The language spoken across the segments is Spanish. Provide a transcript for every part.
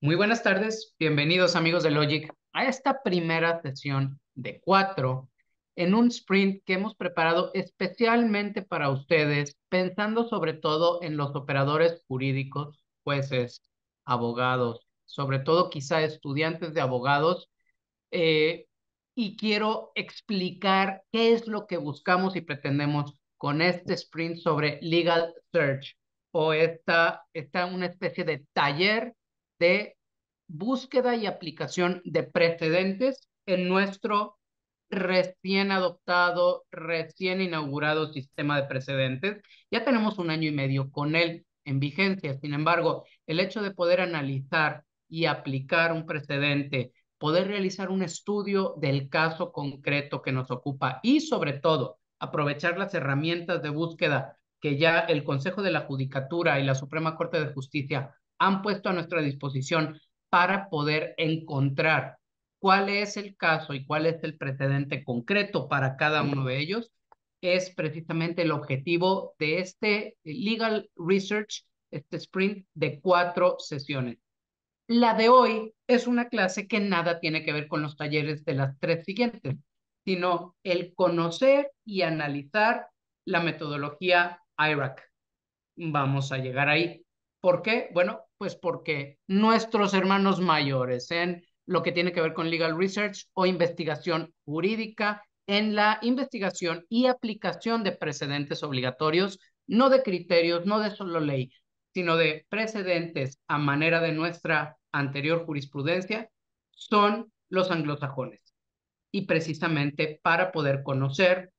Muy buenas tardes, bienvenidos amigos de Logic a esta primera sesión de cuatro en un sprint que hemos preparado especialmente para ustedes, pensando sobre todo en los operadores jurídicos, jueces, abogados, sobre todo quizá estudiantes de abogados, eh, y quiero explicar qué es lo que buscamos y pretendemos con este sprint sobre Legal Search o esta una especie de taller de búsqueda y aplicación de precedentes en nuestro recién adoptado, recién inaugurado sistema de precedentes. Ya tenemos un año y medio con él en vigencia. Sin embargo, el hecho de poder analizar y aplicar un precedente, poder realizar un estudio del caso concreto que nos ocupa y sobre todo aprovechar las herramientas de búsqueda que ya el Consejo de la Judicatura y la Suprema Corte de Justicia han puesto a nuestra disposición para poder encontrar cuál es el caso y cuál es el precedente concreto para cada uno de ellos, es precisamente el objetivo de este Legal Research, este sprint de 4 sesiones. La de hoy es una clase que nada tiene que ver con los talleres de las 3 siguientes, sino el conocer y analizar la metodología IRAC. Vamos a llegar ahí. ¿Por qué? Bueno, pues porque nuestros hermanos mayores en lo que tiene que ver con legal research o investigación jurídica, en la investigación y aplicación de precedentes obligatorios, no de criterios, no de solo ley, sino de precedentes a manera de nuestra anterior jurisprudencia, son los anglosajones. Y precisamente para poder conocer,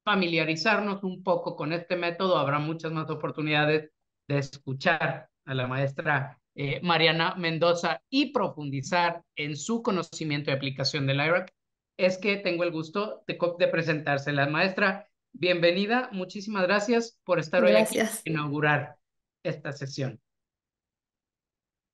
familiarizarnos un poco con este método, habrá muchas más oportunidades de escuchar a la maestra Mariana Mendoza y profundizar en su conocimiento y aplicación del IRAC. Es que tengo el gusto de presentarse. La maestra, bienvenida, muchísimas gracias por estar hoy aquí Gracias. e inaugurar esta sesión.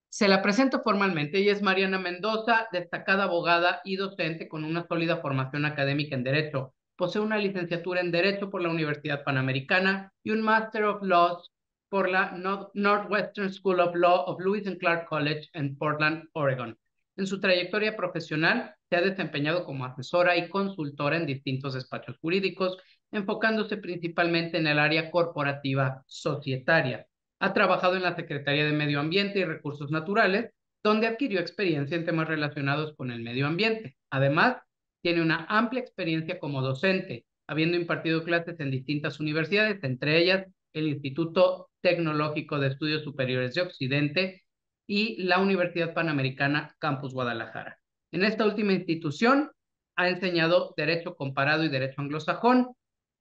Se la presento formalmente. Ella es Mariana Mendoza, destacada abogada y docente con una sólida formación académica en Derecho. Posee una licenciatura en Derecho por la Universidad Panamericana y un Master of Laws por la Northwestern School of Law of Lewis and Clark College en Portland, Oregon. En su trayectoria profesional se ha desempeñado como asesora y consultora en distintos despachos jurídicos, enfocándose principalmente en el área corporativa societaria. Ha trabajado en la Secretaría de Medio Ambiente y Recursos Naturales, donde adquirió experiencia en temas relacionados con el medio ambiente. Además, tiene una amplia experiencia como docente, habiendo impartido clases en distintas universidades, entre ellas el Instituto Tecnológico de Estudios Superiores de Occidente y la Universidad Panamericana Campus Guadalajara. En esta última institución ha enseñado Derecho Comparado y Derecho Anglosajón,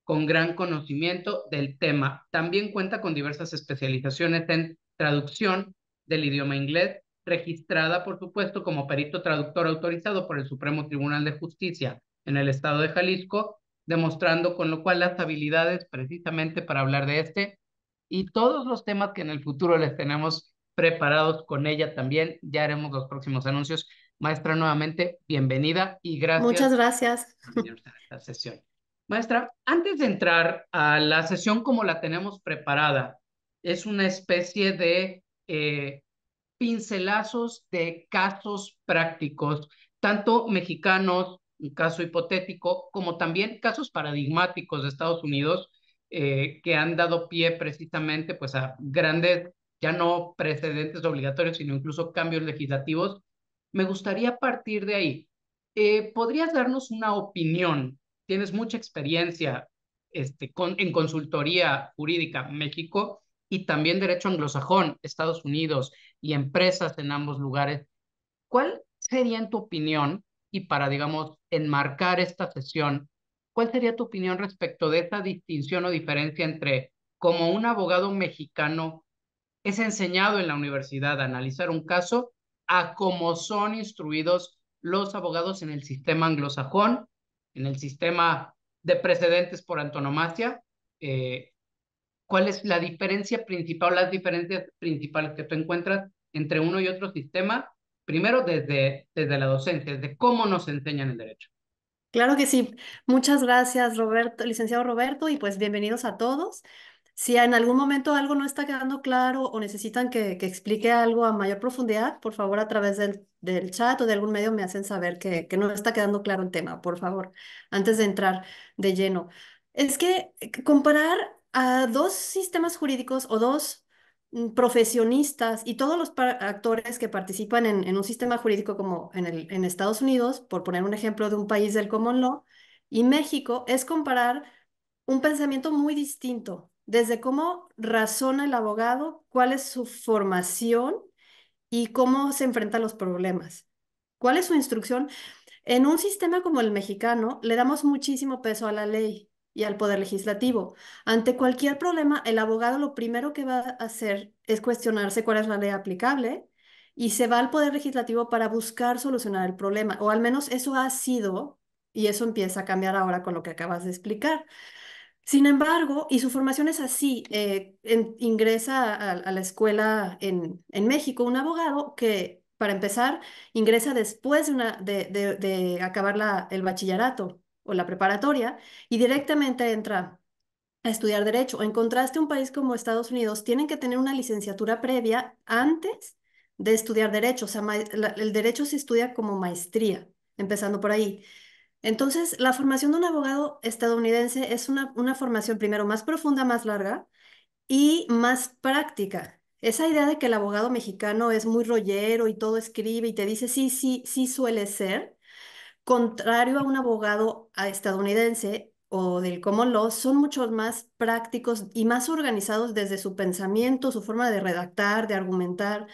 con gran conocimiento del tema. También cuenta con diversas especializaciones en traducción del idioma inglés, registrada, por supuesto, como perito traductor autorizado por el Supremo Tribunal de Justicia en el estado de Jalisco, demostrando con lo cual las habilidades precisamente para hablar de este y todos los temas que en el futuro les tenemos preparados con ella también. Ya haremos los próximos anuncios. Maestra, nuevamente, bienvenida y gracias Muchas gracias. por venir a esta sesión. Maestra, antes de entrar a la sesión como la tenemos preparada, es una especie de pincelazos de casos prácticos, tanto mexicanos, un caso hipotético, como también casos paradigmáticos de Estados Unidos, que han dado pie precisamente pues, a grandes, ya no precedentes obligatorios, sino incluso cambios legislativos. Me gustaría partir de ahí. ¿Podrías darnos una opinión? Tienes mucha experiencia en consultoría jurídica México y también derecho anglosajón, Estados Unidos y empresas en ambos lugares. ¿Cuál sería, en tu opinión, y para, digamos, enmarcar esta sesión, cuál sería tu opinión respecto de esta distinción o diferencia entre cómo un abogado mexicano es enseñado en la universidad a analizar un caso a cómo son instruidos los abogados en el sistema anglosajón, en el sistema de precedentes por antonomasia? ¿Cuál es la diferencia principal o las diferencias principales que tú encuentras entre uno y otro sistema? Primero, desde la docencia, desde cómo nos enseñan el derecho. Claro que sí. Muchas gracias, Roberto, licenciado Roberto, y pues bienvenidos a todos. Si en algún momento algo no está quedando claro o necesitan que explique algo a mayor profundidad, por favor, a través del chat o de algún medio me hacen saber que no está quedando claro el tema, por favor, antes de entrar de lleno. Es que comparar a dos sistemas jurídicos o dos profesionistas y todos los actores que participan en un sistema jurídico como en Estados Unidos, por poner un ejemplo de un país del common law, y México, es comparar un pensamiento muy distinto, desde cómo razona el abogado, cuál es su formación y cómo se enfrenta a los problemas. ¿Cuál es su instrucción? En un sistema como el mexicano, le damos muchísimo peso a la ley y al poder legislativo. Ante cualquier problema, el abogado lo primero que va a hacer es cuestionarse cuál es la ley aplicable y se va al poder legislativo para buscar solucionar el problema, o al menos eso ha sido, y eso empieza a cambiar ahora con lo que acabas de explicar. Sin embargo, y su formación es así, ingresa a la escuela en México un abogado que, para empezar, ingresa después de acabar el bachillerato o la preparatoria y directamente entra a estudiar derecho. En contraste, un país como Estados Unidos tienen que tener una licenciatura previa antes de estudiar derecho. O sea, el derecho se estudia como maestría, empezando por ahí. Entonces, la formación de un abogado estadounidense es una formación primero más profunda, más larga y más práctica. Esa idea de que el abogado mexicano es muy rollero y todo escribe y te dice sí, sí, sí suele ser, contrario a un abogado estadounidense o del common law, son mucho más prácticos y más organizados desde su pensamiento, su forma de redactar, de argumentar.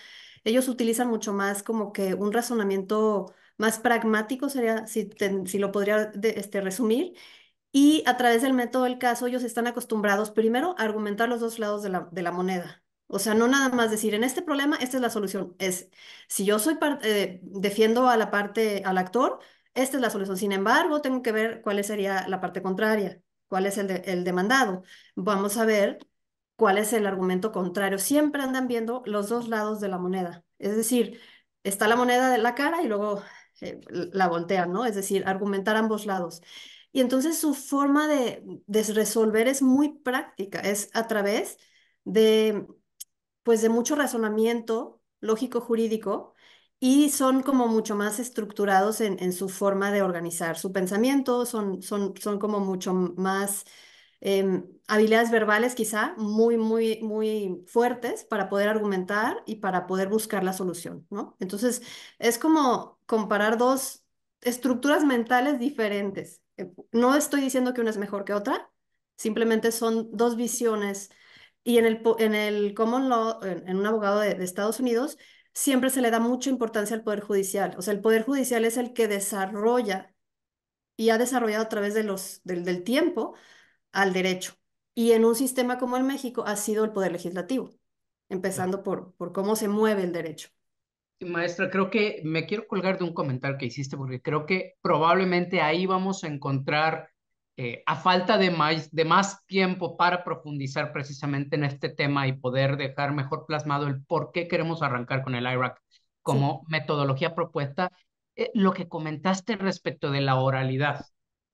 Ellos utilizan mucho más como que un razonamiento más pragmático, sería, si lo podría resumir, y a través del método del caso, ellos están acostumbrados primero a argumentar los dos lados de la moneda. O sea, no nada más decir, en este problema, esta es la solución. Es, si yo defiendo a la parte, al actor, esta es la solución. Sin embargo, tengo que ver cuál sería la parte contraria, cuál es el demandado. Vamos a ver cuál es el argumento contrario. Siempre andan viendo los dos lados de la moneda. Es decir, está la moneda de la cara y luego la voltean, ¿no? Es decir, argumentar ambos lados. Y entonces su forma de resolver es muy práctica, es a través de, pues, de mucho razonamiento lógico jurídico y son como mucho más estructurados en su forma de organizar su pensamiento, son como mucho más habilidades verbales quizá muy, muy, muy fuertes para poder argumentar y para poder buscar la solución, ¿no? Entonces es como comparar dos estructuras mentales diferentes. No estoy diciendo que una es mejor que otra, simplemente son dos visiones y en el common law, en un abogado de Estados Unidos, siempre se le da mucha importancia al Poder Judicial. O sea, el Poder Judicial es el que desarrolla y ha desarrollado a través del tiempo al derecho. Y en un sistema como en México ha sido el Poder Legislativo, empezando por cómo se mueve el derecho. Maestra, creo que me quiero colgar de un comentario que hiciste porque creo que probablemente ahí vamos a encontrar, a falta de más tiempo para profundizar precisamente en este tema y poder dejar mejor plasmado el por qué queremos arrancar con el IRAC Sí, como metodología propuesta, lo que comentaste respecto de la oralidad. ajá,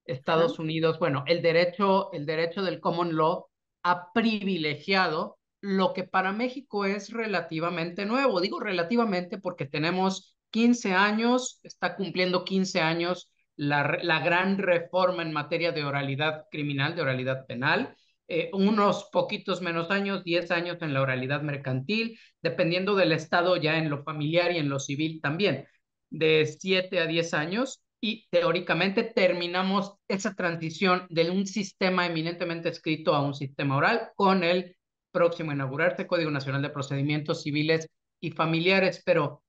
Estados Unidos, bueno, el derecho del common law ha privilegiado lo que para México es relativamente nuevo. Digo relativamente porque tenemos 15 años, está cumpliendo 15 años la gran reforma en materia de oralidad criminal, de oralidad penal, unos poquitos menos años, 10 años en la oralidad mercantil, dependiendo del estado ya en lo familiar y en lo civil también, de 7 a 10 años. Y teóricamente terminamos esa transición de un sistema eminentemente escrito a un sistema oral con el próximo a inaugurarse Código Nacional de Procedimientos Civiles y Familiares, pero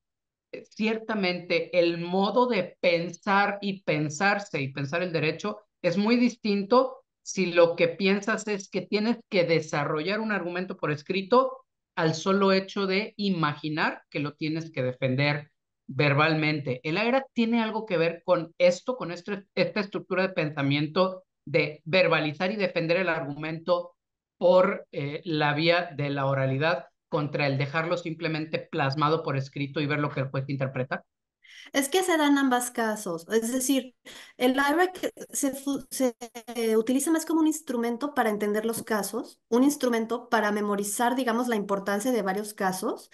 ciertamente el modo de pensar y pensarse y pensar el derecho es muy distinto si lo que piensas es que tienes que desarrollar un argumento por escrito al solo hecho de imaginar que lo tienes que defender verbalmente. El AERA tiene algo que ver con esto, con esta estructura de pensamiento de verbalizar y defender el argumento por la vía de la oralidad contra el dejarlo simplemente plasmado por escrito y ver lo que el juez interpreta. Es que se dan ambas casos, es decir, el IRAC se utiliza más como un instrumento para entender los casos, un instrumento para memorizar, digamos, la importancia de varios casos,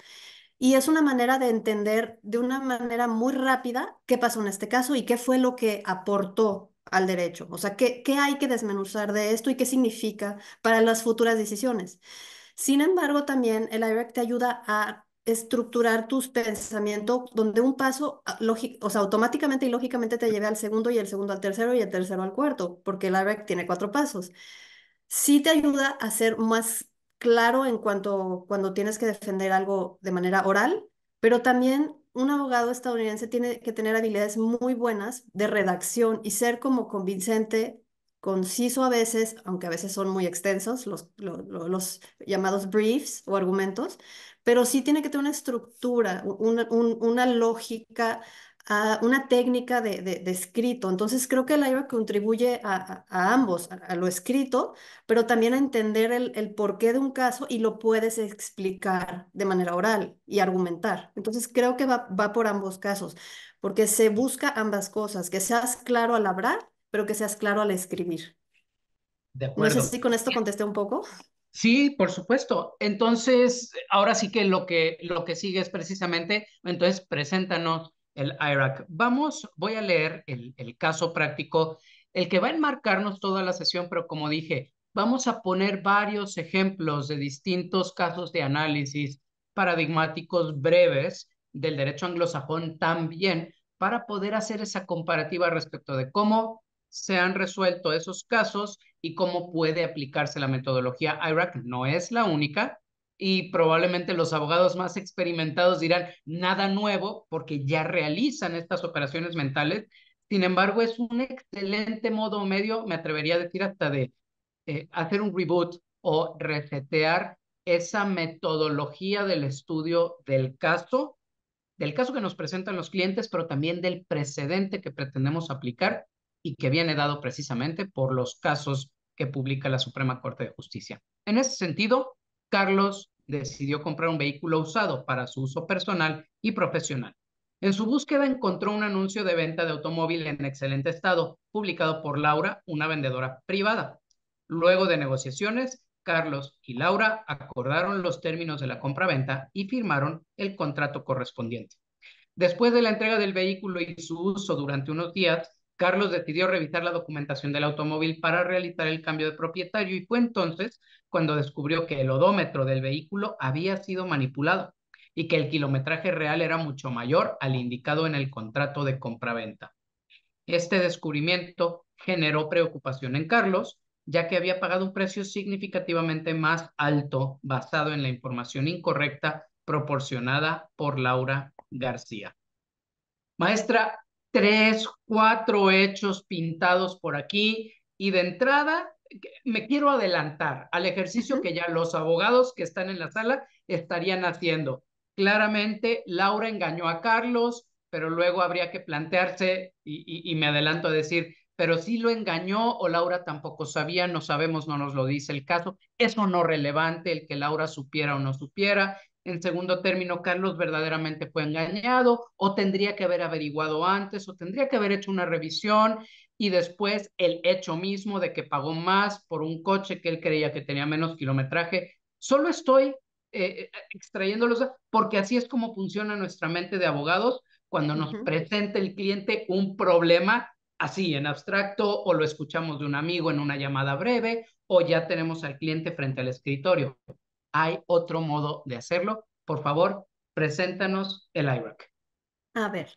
y es una manera de entender de una manera muy rápida qué pasó en este caso y qué fue lo que aportó al derecho, o sea, qué hay que desmenuzar de esto y qué significa para las futuras decisiones. Sin embargo, también el IRAC te ayuda a estructurar tus pensamientos donde un paso, o sea, automáticamente y lógicamente te lleve al segundo y el segundo al tercero y el tercero al cuarto, porque el IRAC tiene cuatro pasos. Sí te ayuda a ser más claro en cuanto cuando tienes que defender algo de manera oral, pero también un abogado estadounidense tiene que tener habilidades muy buenas de redacción y ser como convincente, conciso a veces, aunque a veces son muy extensos, los llamados briefs o argumentos, pero sí tiene que tener una estructura, una lógica, una técnica de escrito. Entonces creo que el IRA contribuye a ambos, a lo escrito, pero también a entender el porqué de un caso y lo puedes explicar de manera oral y argumentar. Entonces creo que va por ambos casos, porque se busca ambas cosas, que seas claro al hablar, pero que seas claro al escribir. De No sé acuerdo. si con esto contesté un poco. Sí, por supuesto. Entonces, ahora sí que lo que sigue es precisamente, entonces, preséntanos el IRAC. Voy a leer el caso práctico, el que va a enmarcarnos toda la sesión, pero como dije, vamos a poner varios ejemplos de distintos casos de análisis paradigmáticos breves del derecho anglosajón también para poder hacer esa comparativa respecto de cómo se han resuelto esos casos y cómo puede aplicarse la metodología IRAC. No es la única y probablemente los abogados más experimentados dirán nada nuevo porque ya realizan estas operaciones mentales. Sin embargo, es un excelente modo medio, me atrevería a decir hasta de hacer un reboot o resetear esa metodología del estudio del caso que nos presentan los clientes, pero también del precedente que pretendemos aplicar y que viene dado precisamente por los casos que publica la Suprema Corte de Justicia. En ese sentido, Carlos decidió comprar un vehículo usado para su uso personal y profesional. En su búsqueda encontró un anuncio de venta de automóvil en excelente estado, publicado por Laura, una vendedora privada. Luego de negociaciones, Carlos y Laura acordaron los términos de la compraventa y firmaron el contrato correspondiente. Después de la entrega del vehículo y su uso durante unos días, Carlos decidió revisar la documentación del automóvil para realizar el cambio de propietario y fue entonces cuando descubrió que el odómetro del vehículo había sido manipulado y que el kilometraje real era mucho mayor al indicado en el contrato de compraventa. Este descubrimiento generó preocupación en Carlos, ya que había pagado un precio significativamente más alto basado en la información incorrecta proporcionada por Laura García. Maestra, tres, cuatro hechos pintados por aquí y de entrada me quiero adelantar al ejercicio Ujú. que ya los abogados que están en la sala estarían haciendo. Claramente, Laura engañó a Carlos, pero luego habría que plantearse, y me adelanto a decir, pero sí lo engañó o Laura tampoco sabía, no sabemos, no nos lo dice el caso. Eso no relevante, el que Laura supiera o no supiera. En segundo término, Carlos verdaderamente fue engañado o tendría que haber averiguado antes o tendría que haber hecho una revisión y después el hecho mismo de que pagó más por un coche que él creía que tenía menos kilometraje. Solo estoy extrayéndolos porque así es como funciona nuestra mente de abogados cuando nos Ujú. presenta el cliente un problema así en abstracto o lo escuchamos de un amigo en una llamada breve o ya tenemos al cliente frente al escritorio. Hay otro modo de hacerlo. Por favor, preséntanos el IRAC. A ver,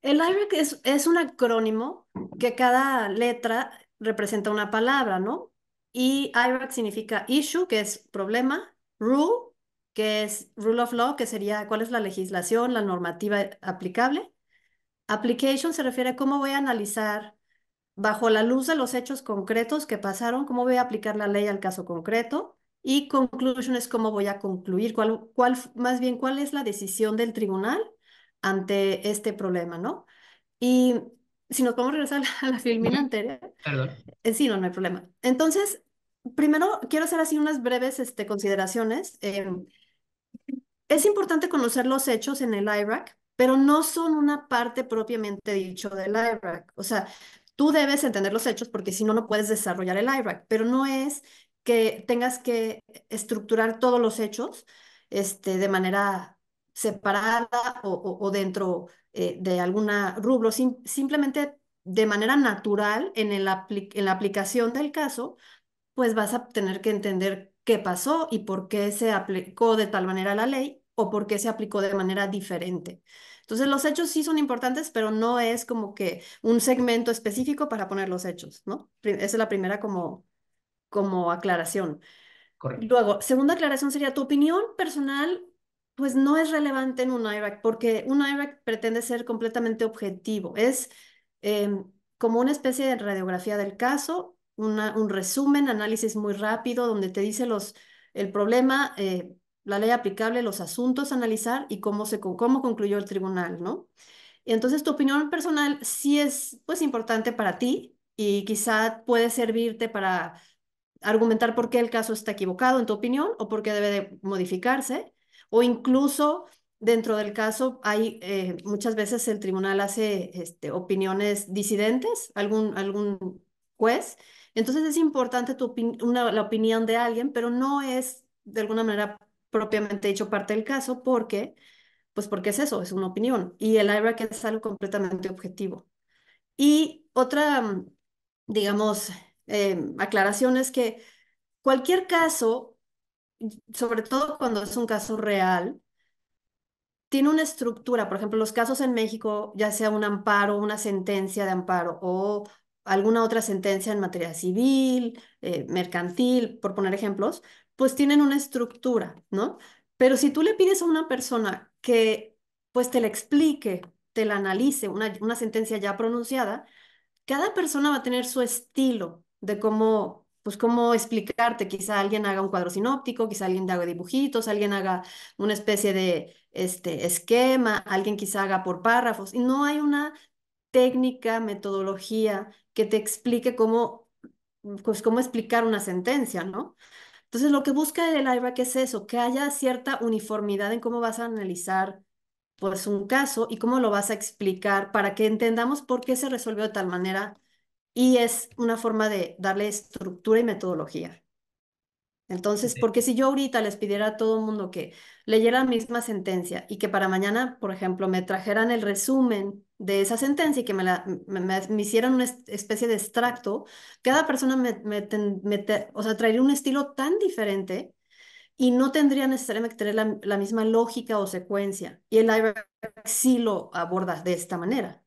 el IRAC es un acrónimo que cada letra representa una palabra, ¿no? Y IRAC significa issue, que es problema, rule, que es rule of law, que sería cuál es la legislación, la normativa aplicable. Application se refiere a cómo voy a analizar bajo la luz de los hechos concretos que pasaron, cómo voy a aplicar la ley al caso concreto. Y conclusion es cómo voy a concluir, más bien cuál es la decisión del tribunal ante este problema, ¿no? Y si nos podemos regresar a la filmina anterior, Perdón. sí, no, no hay problema. Entonces, primero quiero hacer así unas breves consideraciones. Es importante conocer los hechos en el IRAC, pero no son una parte propiamente dicho del IRAC. O sea, tú debes entender los hechos porque si no, no puedes desarrollar el IRAC, pero no es que tengas que estructurar todos los hechos de manera separada o dentro de alguna rubro, simplemente de manera natural en la aplicación del caso, pues vas a tener que entender qué pasó y por qué se aplicó de tal manera la ley o por qué se aplicó de manera diferente. Entonces, los hechos sí son importantes, pero no es como que un segmento específico para poner los hechos, ¿no? Esa es la primera como aclaración. Correcto. Luego, segunda aclaración sería, tu opinión personal, pues no es relevante en un IRAC, porque un IRAC pretende ser completamente objetivo. Es como una especie de radiografía del caso, un resumen, análisis muy rápido, donde te dice el problema, la ley aplicable, los asuntos a analizar y cómo concluyó el tribunal, ¿no? Y entonces tu opinión personal sí es, pues, importante para ti y quizá puede servirte para argumentar por qué el caso está equivocado en tu opinión o por qué debe de modificarse, o incluso dentro del caso hay muchas veces el tribunal hace opiniones disidentes, algún juez, entonces es importante la opinión de alguien, pero no es de alguna manera propiamente dicho parte del caso porque es eso, es una opinión y el IRAC es algo completamente objetivo. Y otra, digamos, aclaración es que cualquier caso, sobre todo cuando es un caso real, tiene una estructura. Por ejemplo, los casos en México, ya sea un amparo, una sentencia de amparo o alguna otra sentencia en materia civil, mercantil, por poner ejemplos, pues tienen una estructura, ¿no? Pero si tú le pides a una persona que pues te la explique, te la analice, una sentencia ya pronunciada, cada persona va a tener su estilo de cómo explicarte. Quizá alguien haga un cuadro sinóptico, quizá alguien haga dibujitos, alguien haga una especie de esquema, alguien quizá haga por párrafos. Y no hay una técnica, metodología que te explique cómo explicar una sentencia, ¿no? Entonces, lo que busca el IRAC es eso, que haya cierta uniformidad en cómo vas a analizar pues un caso y cómo lo vas a explicar para que entendamos por qué se resolvió de tal manera y es una forma de darle estructura y metodología. Entonces, porque si yo ahorita les pidiera a todo el mundo que leyera la misma sentencia y que para mañana, por ejemplo, me trajeran el resumen de esa sentencia y que me hicieran una especie de extracto, cada persona o sea, traería un estilo tan diferente y no tendría necesariamente que tener la misma lógica o secuencia. Y el library sí lo aborda de esta manera.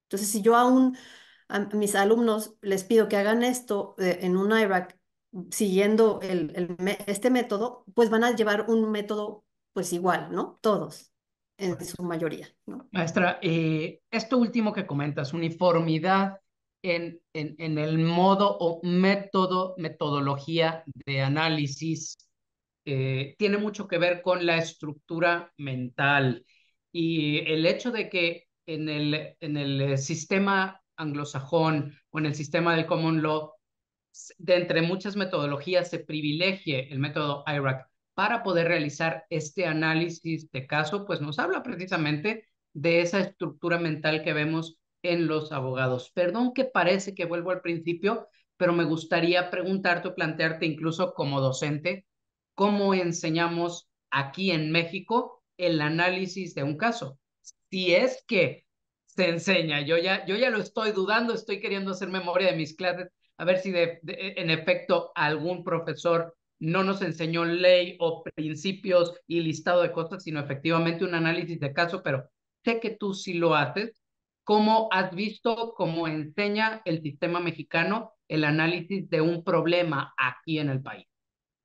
Entonces, si yo a mis alumnos les pido que hagan esto en un IRAC siguiendo este método, pues van a llevar un método pues igual, ¿no? Todos, en su mayoría, ¿no? Maestra, esto último que comentas, uniformidad en el modo o método, metodología de análisis, tiene mucho que ver con la estructura mental y el hecho de que en el sistema anglosajón o en el sistema del common law, de entre muchas metodologías, se privilegie el método IRAC para poder realizar este análisis de caso, pues nos habla precisamente de esa estructura mental que vemos en los abogados. Perdón que parece que vuelvo al principio, pero me gustaría preguntarte o plantearte incluso como docente, ¿cómo enseñamos aquí en México el análisis de un caso? Si es que se enseña, yo ya lo estoy dudando, estoy queriendo hacer memoria de mis clases, a ver si en efecto algún profesor no nos enseñó ley o principios y listado de cosas, sino efectivamente un análisis de caso, pero sé que tú sí lo haces. ¿Cómo has visto cómo enseña el sistema mexicano el análisis de un problema aquí en el país?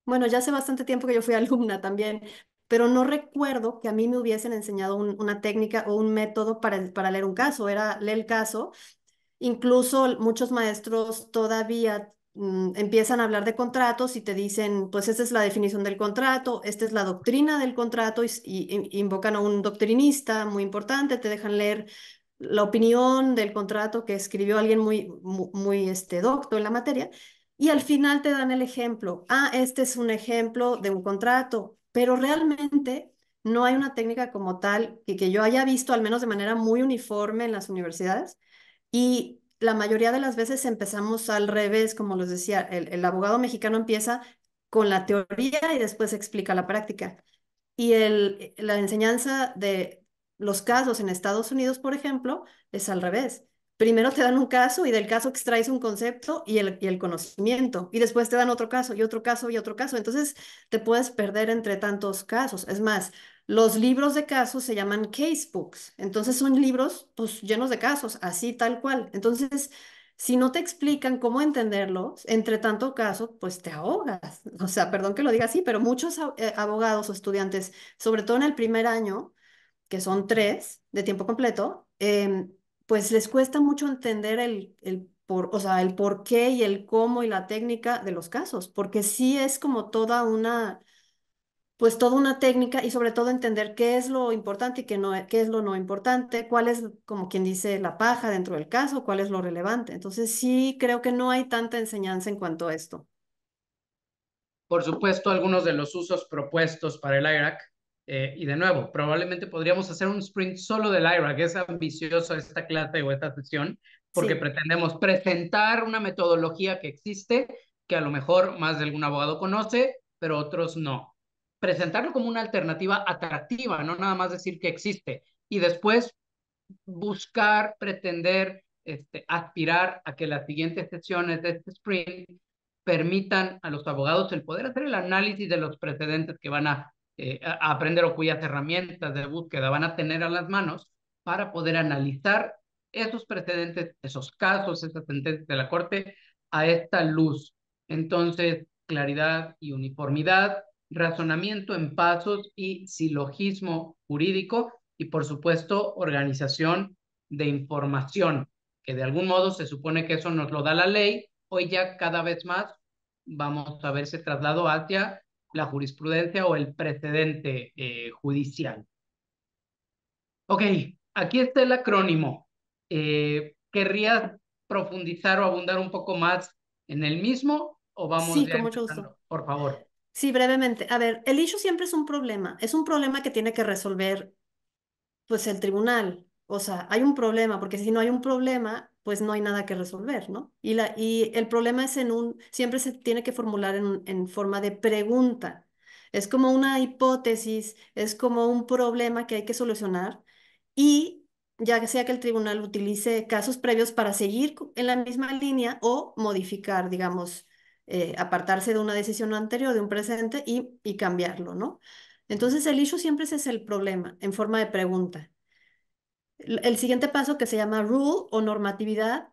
Bueno, ya hace bastante tiempo que yo fui alumna también, pero no recuerdo que a mí me hubiesen enseñado una técnica o un método para leer un caso. Era leer el caso. Incluso muchos maestros todavía empiezan a hablar de contratos y te dicen, pues esta es la definición del contrato, esta es la doctrina del contrato y invocan a un doctrinista muy importante, te dejan leer la opinión del contrato que escribió alguien muy docto en la materia y al final te dan el ejemplo. Ah, este es un ejemplo de un contrato, pero realmente No hay una técnica como tal que yo haya visto, al menos de manera muy uniforme en las universidades. Y la mayoría de las veces empezamos al revés, como les decía, el abogado mexicano empieza con la teoría y después explica la práctica. Y la enseñanza de los casos en Estados Unidos, por ejemplo, es al revés. Primero te dan un caso y del caso extraes un concepto y el conocimiento. Y después te dan otro caso y otro caso y otro caso. Entonces te puedes perder entre tantos casos. Es más, los libros de casos se llaman case books. Entonces son libros pues llenos de casos, así tal cual. Entonces, si no te explican cómo entenderlos, entre tanto caso, pues te ahogas. O sea, perdón que lo diga así, pero muchos abogados o estudiantes, sobre todo en el primer año, que son 3 de tiempo completo, pues les cuesta mucho entender o sea, el por qué y el cómo y la técnica de los casos, porque sí es como pues toda una técnica y sobre todo entender qué es lo importante y qué es lo no importante, cuál es, como quien dice, la paja dentro del caso, cuál es lo relevante. Entonces sí creo que no hay tanta enseñanza en cuanto a esto. Por supuesto, algunos de los usos propuestos para el IRAC, y de nuevo, probablemente podríamos hacer un sprint solo del IRAC, es ambicioso esta clase o esta sesión, porque Sí, pretendemos presentar una metodología que existe, que a lo mejor más de algún abogado conoce, pero otros no. Presentarlo como una alternativa atractiva, no nada más decir que existe, y después buscar, pretender, aspirar a que las siguientes sesiones de este sprint permitan a los abogados el poder hacer el análisis de los precedentes que van a aprender o cuyas herramientas de búsqueda van a tener a las manos para poder analizar esos precedentes, esos casos, esas sentencias de la Corte a esta luz. Entonces, claridad y uniformidad, razonamiento en pasos y silogismo jurídico y, por supuesto, organización de información, que de algún modo se supone que eso nos lo da la ley. Hoy ya cada vez más vamos a ver ese traslado hacia la jurisprudencia o el precedente judicial. Ok, aquí está el acrónimo. ¿Querrías profundizar o abundar un poco más en el mismo o vamos sí, ya con mucho gusto. empezando? Por favor. Sí, brevemente. A ver, el issue siempre es un problema que tiene que resolver pues el tribunal. O sea, hay un problema, porque si no hay un problema, pues no hay nada que resolver, ¿no? Y el problema es siempre se tiene que formular en forma de pregunta. Es como una hipótesis, es como un problema que hay que solucionar y ya sea que el tribunal utilice casos previos para seguir en la misma línea o modificar, digamos, apartarse de una decisión anterior, de un precedente y cambiarlo, ¿no? Entonces, el issue siempre ese es el problema, en forma de pregunta. El siguiente paso, que se llama rule o normatividad,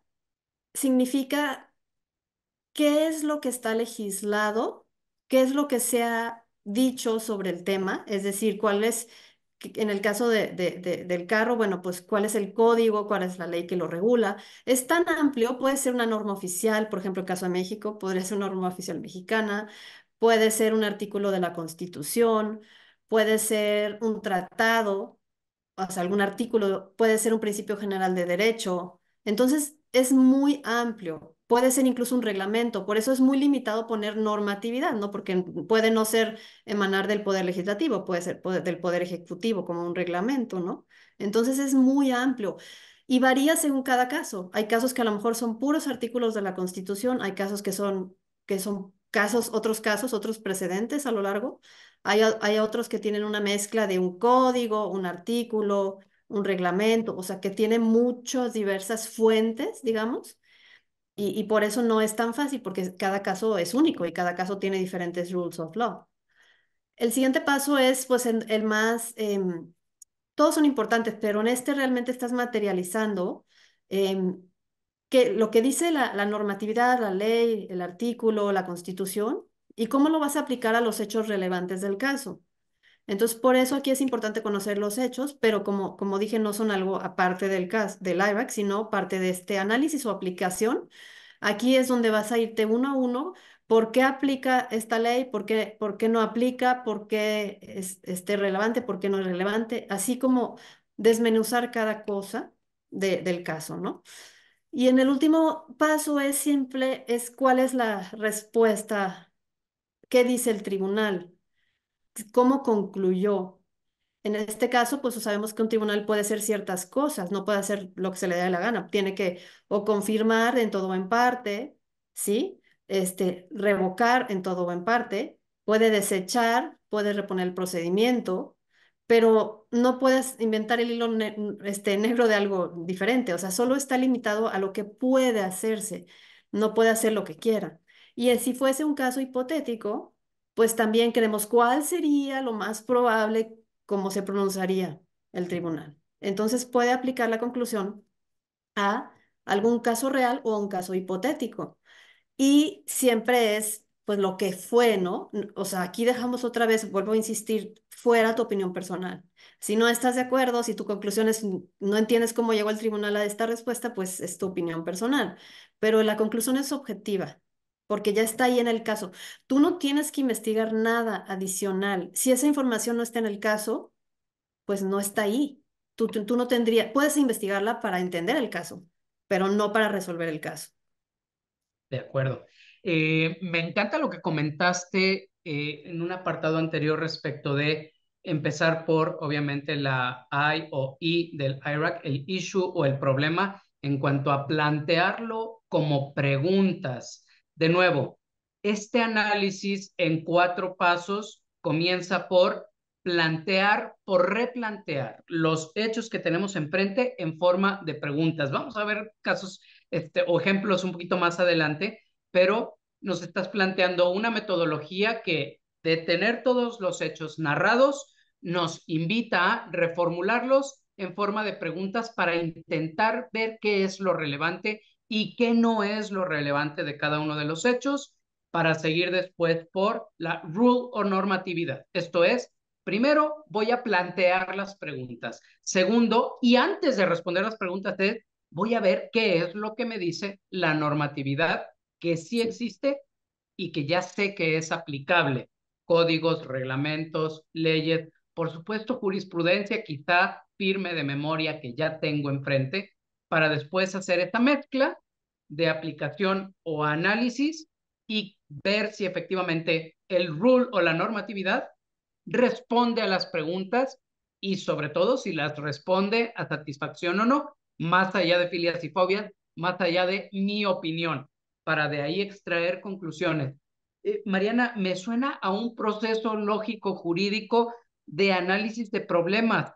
significa qué es lo que está legislado, qué es lo que se ha dicho sobre el tema, es decir, en el caso del carro, bueno, pues cuál es el código, cuál es la ley que lo regula. Es tan amplio, puede ser una norma oficial, por ejemplo, el caso de México, podría ser una norma oficial mexicana, puede ser un artículo de la Constitución, puede ser un tratado, o sea, algún artículo, puede ser un principio general de derecho. Entonces, es muy amplio. Puede ser incluso un reglamento. Por eso es muy limitado poner normatividad, ¿no? Porque puede no ser emanar del poder legislativo, puede ser del poder ejecutivo como un reglamento, ¿no? Entonces es muy amplio y varía según cada caso. Hay casos que a lo mejor son puros artículos de la Constitución, hay casos que son casos, otros precedentes a lo largo. Hay otros que tienen una mezcla de un código, un artículo, un reglamento, o sea, que tiene muchas diversas fuentes, digamos, y por eso no es tan fácil, porque cada caso es único y cada caso tiene diferentes rules of law. El siguiente paso es, pues, el más, todos son importantes, pero en este realmente estás materializando em, que lo que dice la normatividad, la ley, el artículo, la constitución, y cómo lo vas a aplicar a los hechos relevantes del caso. Entonces, por eso aquí es importante conocer los hechos, pero como dije, no son algo aparte del caso del IRAC, sino parte de este análisis o aplicación. Aquí es donde vas a irte uno a uno. ¿Por qué aplica esta ley? ¿Por qué no aplica? ¿Por qué es relevante? ¿Por qué no es relevante? Así como desmenuzar cada cosa del caso, ¿no? Y en el último paso es simple, es cuál es la respuesta, qué dice el tribunal, cómo concluyó. En este caso, pues sabemos que un tribunal puede hacer ciertas cosas, no puede hacer lo que se le dé la gana. Tiene que o confirmar en todo o en parte, ¿sí? Revocar en todo o en parte, puede desechar, puede reponer el procedimiento, pero no puedes inventar el hilo negro de algo diferente. O sea, solo está limitado a lo que puede hacerse, no puede hacer lo que quiera. Y si fuese un caso hipotético, pues también queremos cuál sería lo más probable cómo se pronunciaría el tribunal. Entonces puede aplicar la conclusión a algún caso real o a un caso hipotético. Y siempre es, pues, lo que fue, ¿no? O sea, aquí dejamos otra vez, vuelvo a insistir, fuera tu opinión personal. Si no estás de acuerdo, si tu conclusión es, no entiendes cómo llegó el tribunal a esta respuesta, pues es tu opinión personal. Pero la conclusión es objetiva, porque ya está ahí en el caso. Tú no tienes que investigar nada adicional. Si esa información no está en el caso, pues no está ahí. Tú no tendrías, puedes investigarla para entender el caso, pero no para resolver el caso. De acuerdo. Me encanta lo que comentaste en un apartado anterior respecto de empezar por, obviamente, la I o I del IRAC, el issue o el problema, en cuanto a plantearlo como preguntas. De nuevo, este análisis en 4 pasos comienza por replantear los hechos que tenemos enfrente en forma de preguntas. Vamos a ver casos o ejemplos un poquito más adelante, pero nos estás planteando una metodología que de tener todos los hechos narrados nos invita a reformularlos en forma de preguntas para intentar ver qué es lo relevante y qué no es lo relevante de cada uno de los hechos para seguir después por la rule o normatividad. Esto es, primero voy a plantear las preguntas. Segundo, y antes de responder las preguntas, es voy a ver qué es lo que me dice la normatividad que sí Sí. existe y que ya sé que es aplicable. Códigos, reglamentos, leyes, por supuesto jurisprudencia quizá firme de memoria que ya tengo enfrente, para después hacer esta mezcla de aplicación o análisis y ver si efectivamente el rule o la normatividad responde a las preguntas y sobre todo si las responde a satisfacción o no, más allá de filias y fobias, más allá de mi opinión, para de ahí extraer conclusiones. Mariana, me suena a un proceso lógico jurídico de análisis de problemas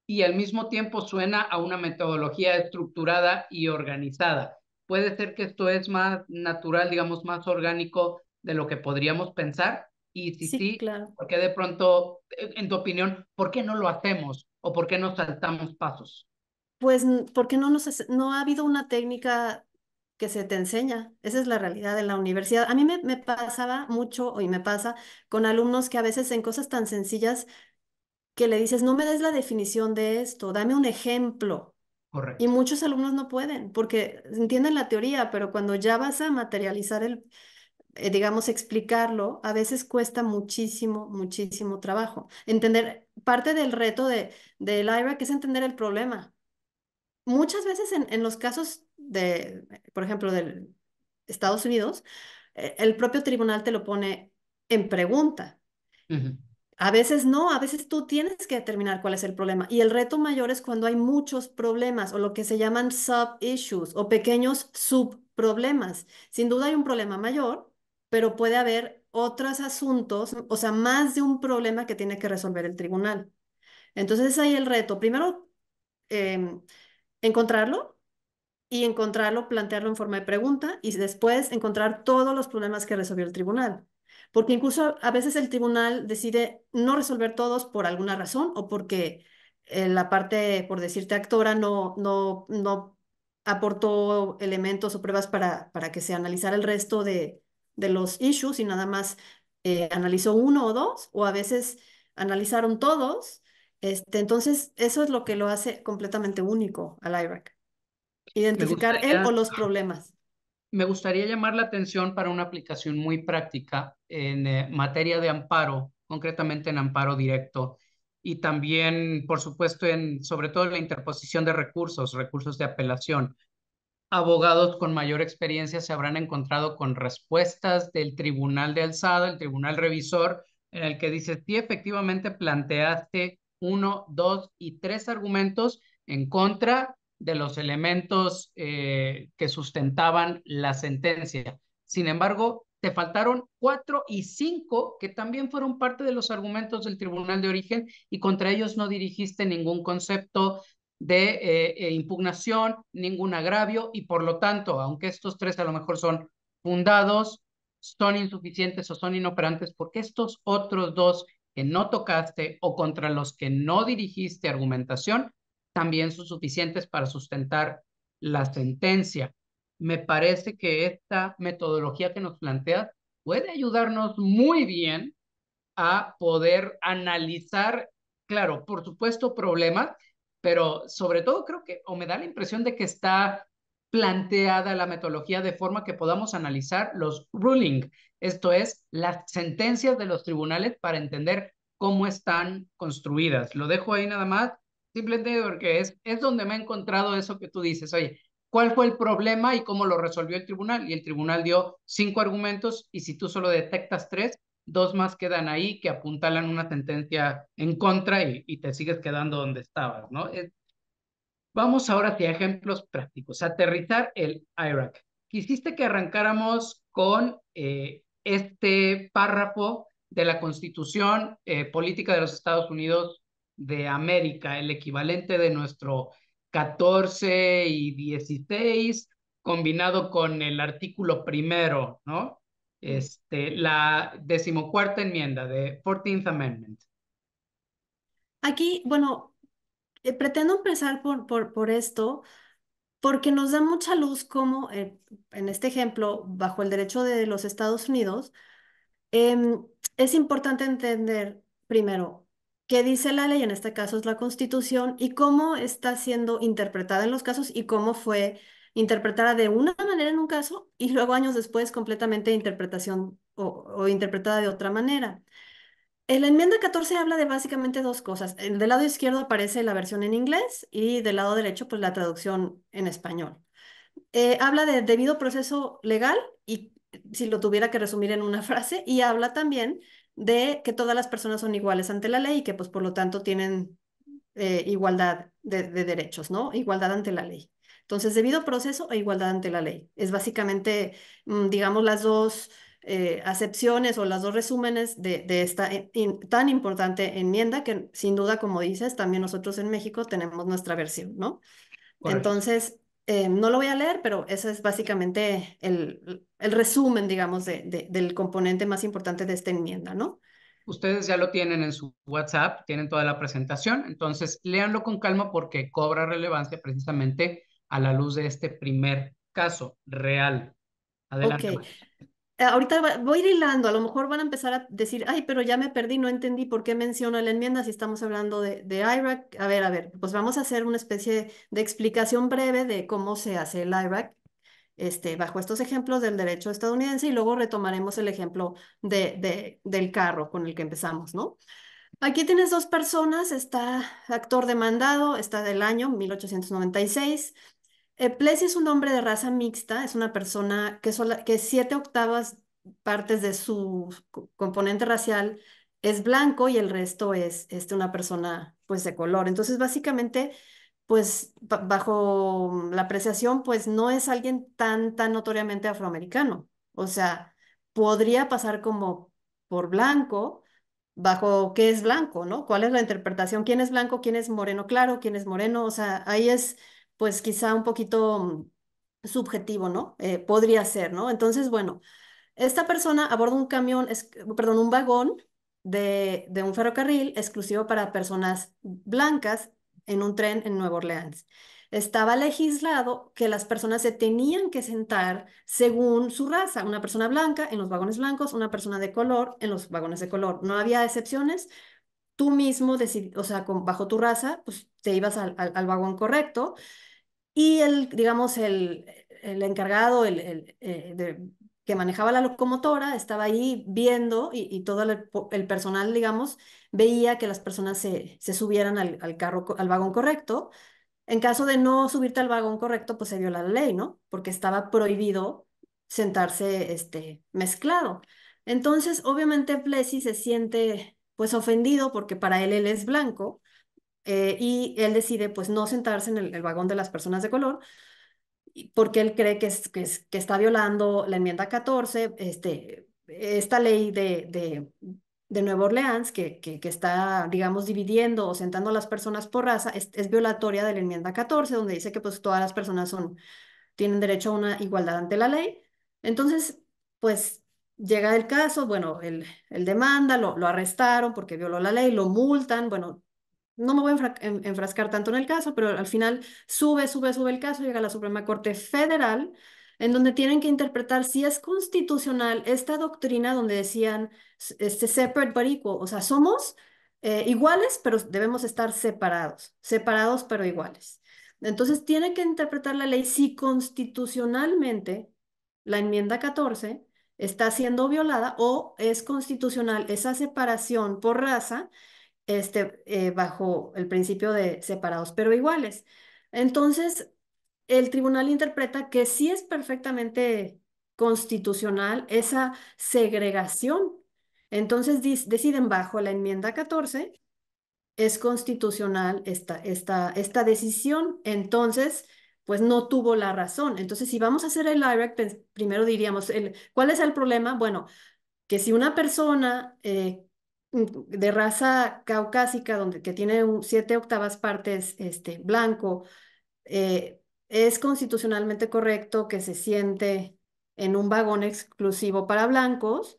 y al mismo tiempo suena a una metodología estructurada y organizada. Puede ser que esto es más natural, digamos, más orgánico de lo que podríamos pensar. Y si Sí, sí, claro. ¿por qué de pronto, en tu opinión, por qué no lo hacemos o por qué no saltamos pasos? Pues porque no ha habido una técnica que se te enseña. Esa es la realidad de la universidad. A mí me pasaba mucho y me pasa con alumnos que a veces en cosas tan sencillas que le dices, no me des la definición de esto, dame un ejemplo. Y Correcto. muchos alumnos no pueden porque entienden la teoría, pero cuando ya vas a materializar digamos, explicarlo, a veces cuesta muchísimo, muchísimo trabajo. Entender, parte del reto del IRAC es entender el problema. Muchas veces en los casos de, por ejemplo, de Estados Unidos, el propio tribunal te lo pone en pregunta. Ujú. A veces no, a veces tú tienes que determinar cuál es el problema. Y el reto mayor es cuando hay muchos problemas o lo que se llaman sub-issues o pequeños subproblemas. Sin duda hay un problema mayor, pero puede haber otros asuntos, o sea, más de un problema que tiene que resolver el tribunal. Entonces es ahí el reto. Primero, em, encontrarlo y encontrarlo, plantearlo en forma de pregunta y después encontrar todos los problemas que resolvió el tribunal. Porque incluso a veces el tribunal decide no resolver todos por alguna razón o porque la parte, por decirte, actora no aportó elementos o pruebas para que se analizara el resto de los issues y nada más analizó uno o dos, o a veces analizaron todos. Entonces, eso es lo que lo hace completamente único al IRAC. Me Identificar él o gustaría, los problemas. me gustaría llamar la atención para una aplicación muy práctica en materia de amparo, concretamente en amparo directo, y también, por supuesto, sobre todo en la interposición de recursos, recursos de apelación. Abogados con mayor experiencia se habrán encontrado con respuestas del tribunal de alzada, el tribunal revisor, en el que dice, sí, efectivamente planteaste uno, dos y tres argumentos en contra de los elementos que sustentaban la sentencia. Sin embargo, te faltaron cuatro y cinco que también fueron parte de los argumentos del tribunal de origen y contra ellos no dirigiste ningún concepto de impugnación, ningún agravio y por lo tanto, aunque estos tres a lo mejor son fundados, son insuficientes o son inoperantes porque estos otros dos que no tocaste o contra los que no dirigiste argumentación también son suficientes para sustentar la sentencia. Me parece que esta metodología que nos planteas puede ayudarnos muy bien a poder analizar, claro, por supuesto, problemas, pero sobre todo creo que, o me da la impresión de que está planteada la metodología de forma que podamos analizar los ruling, esto es, las sentencias de los tribunales para entender cómo están construidas. Lo dejo ahí nada más, simplemente porque es donde me he encontrado eso que tú dices, oye, ¿cuál fue el problema y cómo lo resolvió el tribunal? Y el tribunal dio cinco argumentos y si tú solo detectas tres, dos más quedan ahí que apuntalan una sentencia en contra y te sigues quedando donde estabas, ¿no? Vamos ahora hacia ejemplos prácticos. Aterrizar el IRAC. Quisiste que arrancáramos con este párrafo de la Constitución Política de los Estados Unidos de América, el equivalente de nuestro 14 y 16, combinado con el artículo primero, ¿no? La decimocuarta enmienda de 14th Amendment. Aquí, bueno, pretendo empezar por esto porque nos da mucha luz como, en este ejemplo, bajo el derecho de los Estados Unidos, Em, es importante entender primero qué dice la ley, en este caso es la Constitución, y cómo está siendo interpretada en los casos y cómo fue interpretada de una manera en un caso y luego años después completamente interpretación o interpretada de otra manera. En la enmienda 14 habla de básicamente dos cosas. Del lado izquierdo aparece la versión en inglés y del lado derecho pues la traducción en español. Habla de debido proceso legal y si lo tuviera que resumir en una frase, y habla también de que todas las personas son iguales ante la ley y que pues por lo tanto tienen igualdad de derechos, ¿no? Igualdad ante la ley. Entonces, debido proceso e igualdad ante la ley. Es básicamente, digamos, las dos acepciones o las dos resúmenes de esta tan importante enmienda que sin duda, como dices, también nosotros en México tenemos nuestra versión, ¿no? Correcto. Entonces, no lo voy a leer, pero ese es básicamente el resumen, digamos, del componente más importante de esta enmienda, ¿no? Ustedes ya lo tienen en su WhatsApp, tienen toda la presentación, entonces léanlo con calma porque cobra relevancia precisamente a la luz de este primer caso real. Ok. Adelante, María. Ahorita voy a ir hilando, a lo mejor van a empezar a decir, ay, pero ya me perdí, no entendí por qué menciona la enmienda si estamos hablando de IRAC. A ver, pues vamos a hacer una especie de explicación breve de cómo se hace el IRAC, bajo estos ejemplos del derecho estadounidense y luego retomaremos el ejemplo del carro con el que empezamos, ¿no? Aquí tienes dos personas, está actor demandado, está del año 1896. Plessy es un hombre de raza mixta, es una persona que 7/8 partes de su componente racial es blanco y el resto es una persona pues de color. Entonces, básicamente, pues bajo la apreciación, pues no es alguien tan notoriamente afroamericano. O sea, podría pasar como por blanco bajo qué es blanco, ¿no? ¿Cuál es la interpretación? ¿Quién es blanco? ¿Quién es moreno claro? ¿Quién es moreno? O sea, ahí es pues quizá un poquito subjetivo, ¿no? Podría ser, ¿no? Entonces, bueno, esta persona aborda un camión, perdón, un vagón de un ferrocarril exclusivo para personas blancas en un tren en Nueva Orleans. Estaba legislado que las personas se tenían que sentar según su raza. Una persona blanca en los vagones blancos, una persona de color en los vagones de color. No había excepciones. Tú mismo, o sea, bajo tu raza, pues te ibas al vagón correcto y digamos, el encargado, que manejaba la locomotora, estaba ahí viendo y todo el personal, digamos, veía que las personas se subieran al carro, al vagón correcto. En caso de no subirte al vagón correcto, pues se viola la ley, ¿no? Porque estaba prohibido sentarse, mezclado. Entonces, obviamente, Plessy se siente, pues, ofendido porque para él es blanco y él decide pues no sentarse en el vagón de las personas de color porque él cree que está violando la enmienda 14, esta ley de Nueva Orleans que está, digamos, dividiendo o sentando a las personas por raza, es violatoria de la enmienda 14, donde dice que pues todas las personas tienen derecho a una igualdad ante la ley. Entonces, pues llega el caso, bueno, él demanda, lo arrestaron porque violó la ley, lo multan, bueno, no me voy a enfrascar tanto en el caso, pero al final sube el caso, llega a la Suprema Corte Federal, en donde tienen que interpretar si es constitucional esta doctrina donde decían separate but equal, o sea, somos iguales, pero debemos estar separados pero iguales. Entonces tiene que interpretar la ley si constitucionalmente la enmienda 14 está siendo violada o es constitucional esa separación por raza bajo el principio de separados pero iguales. Entonces, el tribunal interpreta que sí es perfectamente constitucional esa segregación. Entonces, deciden bajo la enmienda 14 es constitucional esta decisión. Entonces, pues no tuvo la razón. Entonces, si vamos a hacer el IRAC, primero diríamos, ¿cuál es el problema? Bueno, que si una persona de raza caucásica, que tiene 7/8 partes blanco, es constitucionalmente correcto que se siente en un vagón exclusivo para blancos,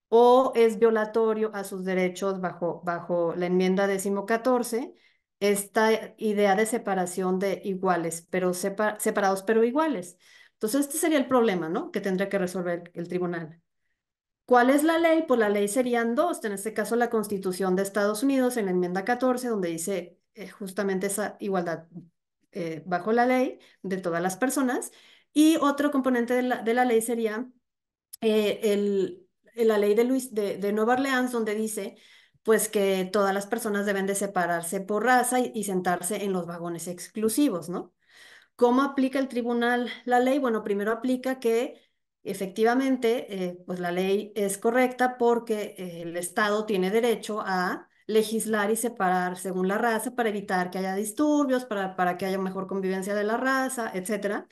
o es violatorio a sus derechos bajo la enmienda 14, esta idea de separación de iguales, pero separados pero iguales. Entonces, este sería el problema, ¿no? Que tendría que resolver el tribunal. ¿Cuál es la ley? Pues la ley serían dos, en este caso la Constitución de Estados Unidos en la enmienda 14, donde dice justamente esa igualdad bajo la ley de todas las personas. Y otro componente de la ley sería la ley de Nueva Orleans, donde dice pues que todas las personas deben de separarse por raza y sentarse en los vagones exclusivos, ¿no? ¿Cómo aplica el tribunal la ley? Bueno, primero aplica que efectivamente, pues la ley es correcta porque el Estado tiene derecho a legislar y separar según la raza para evitar que haya disturbios, para que haya mejor convivencia de la raza, etcétera.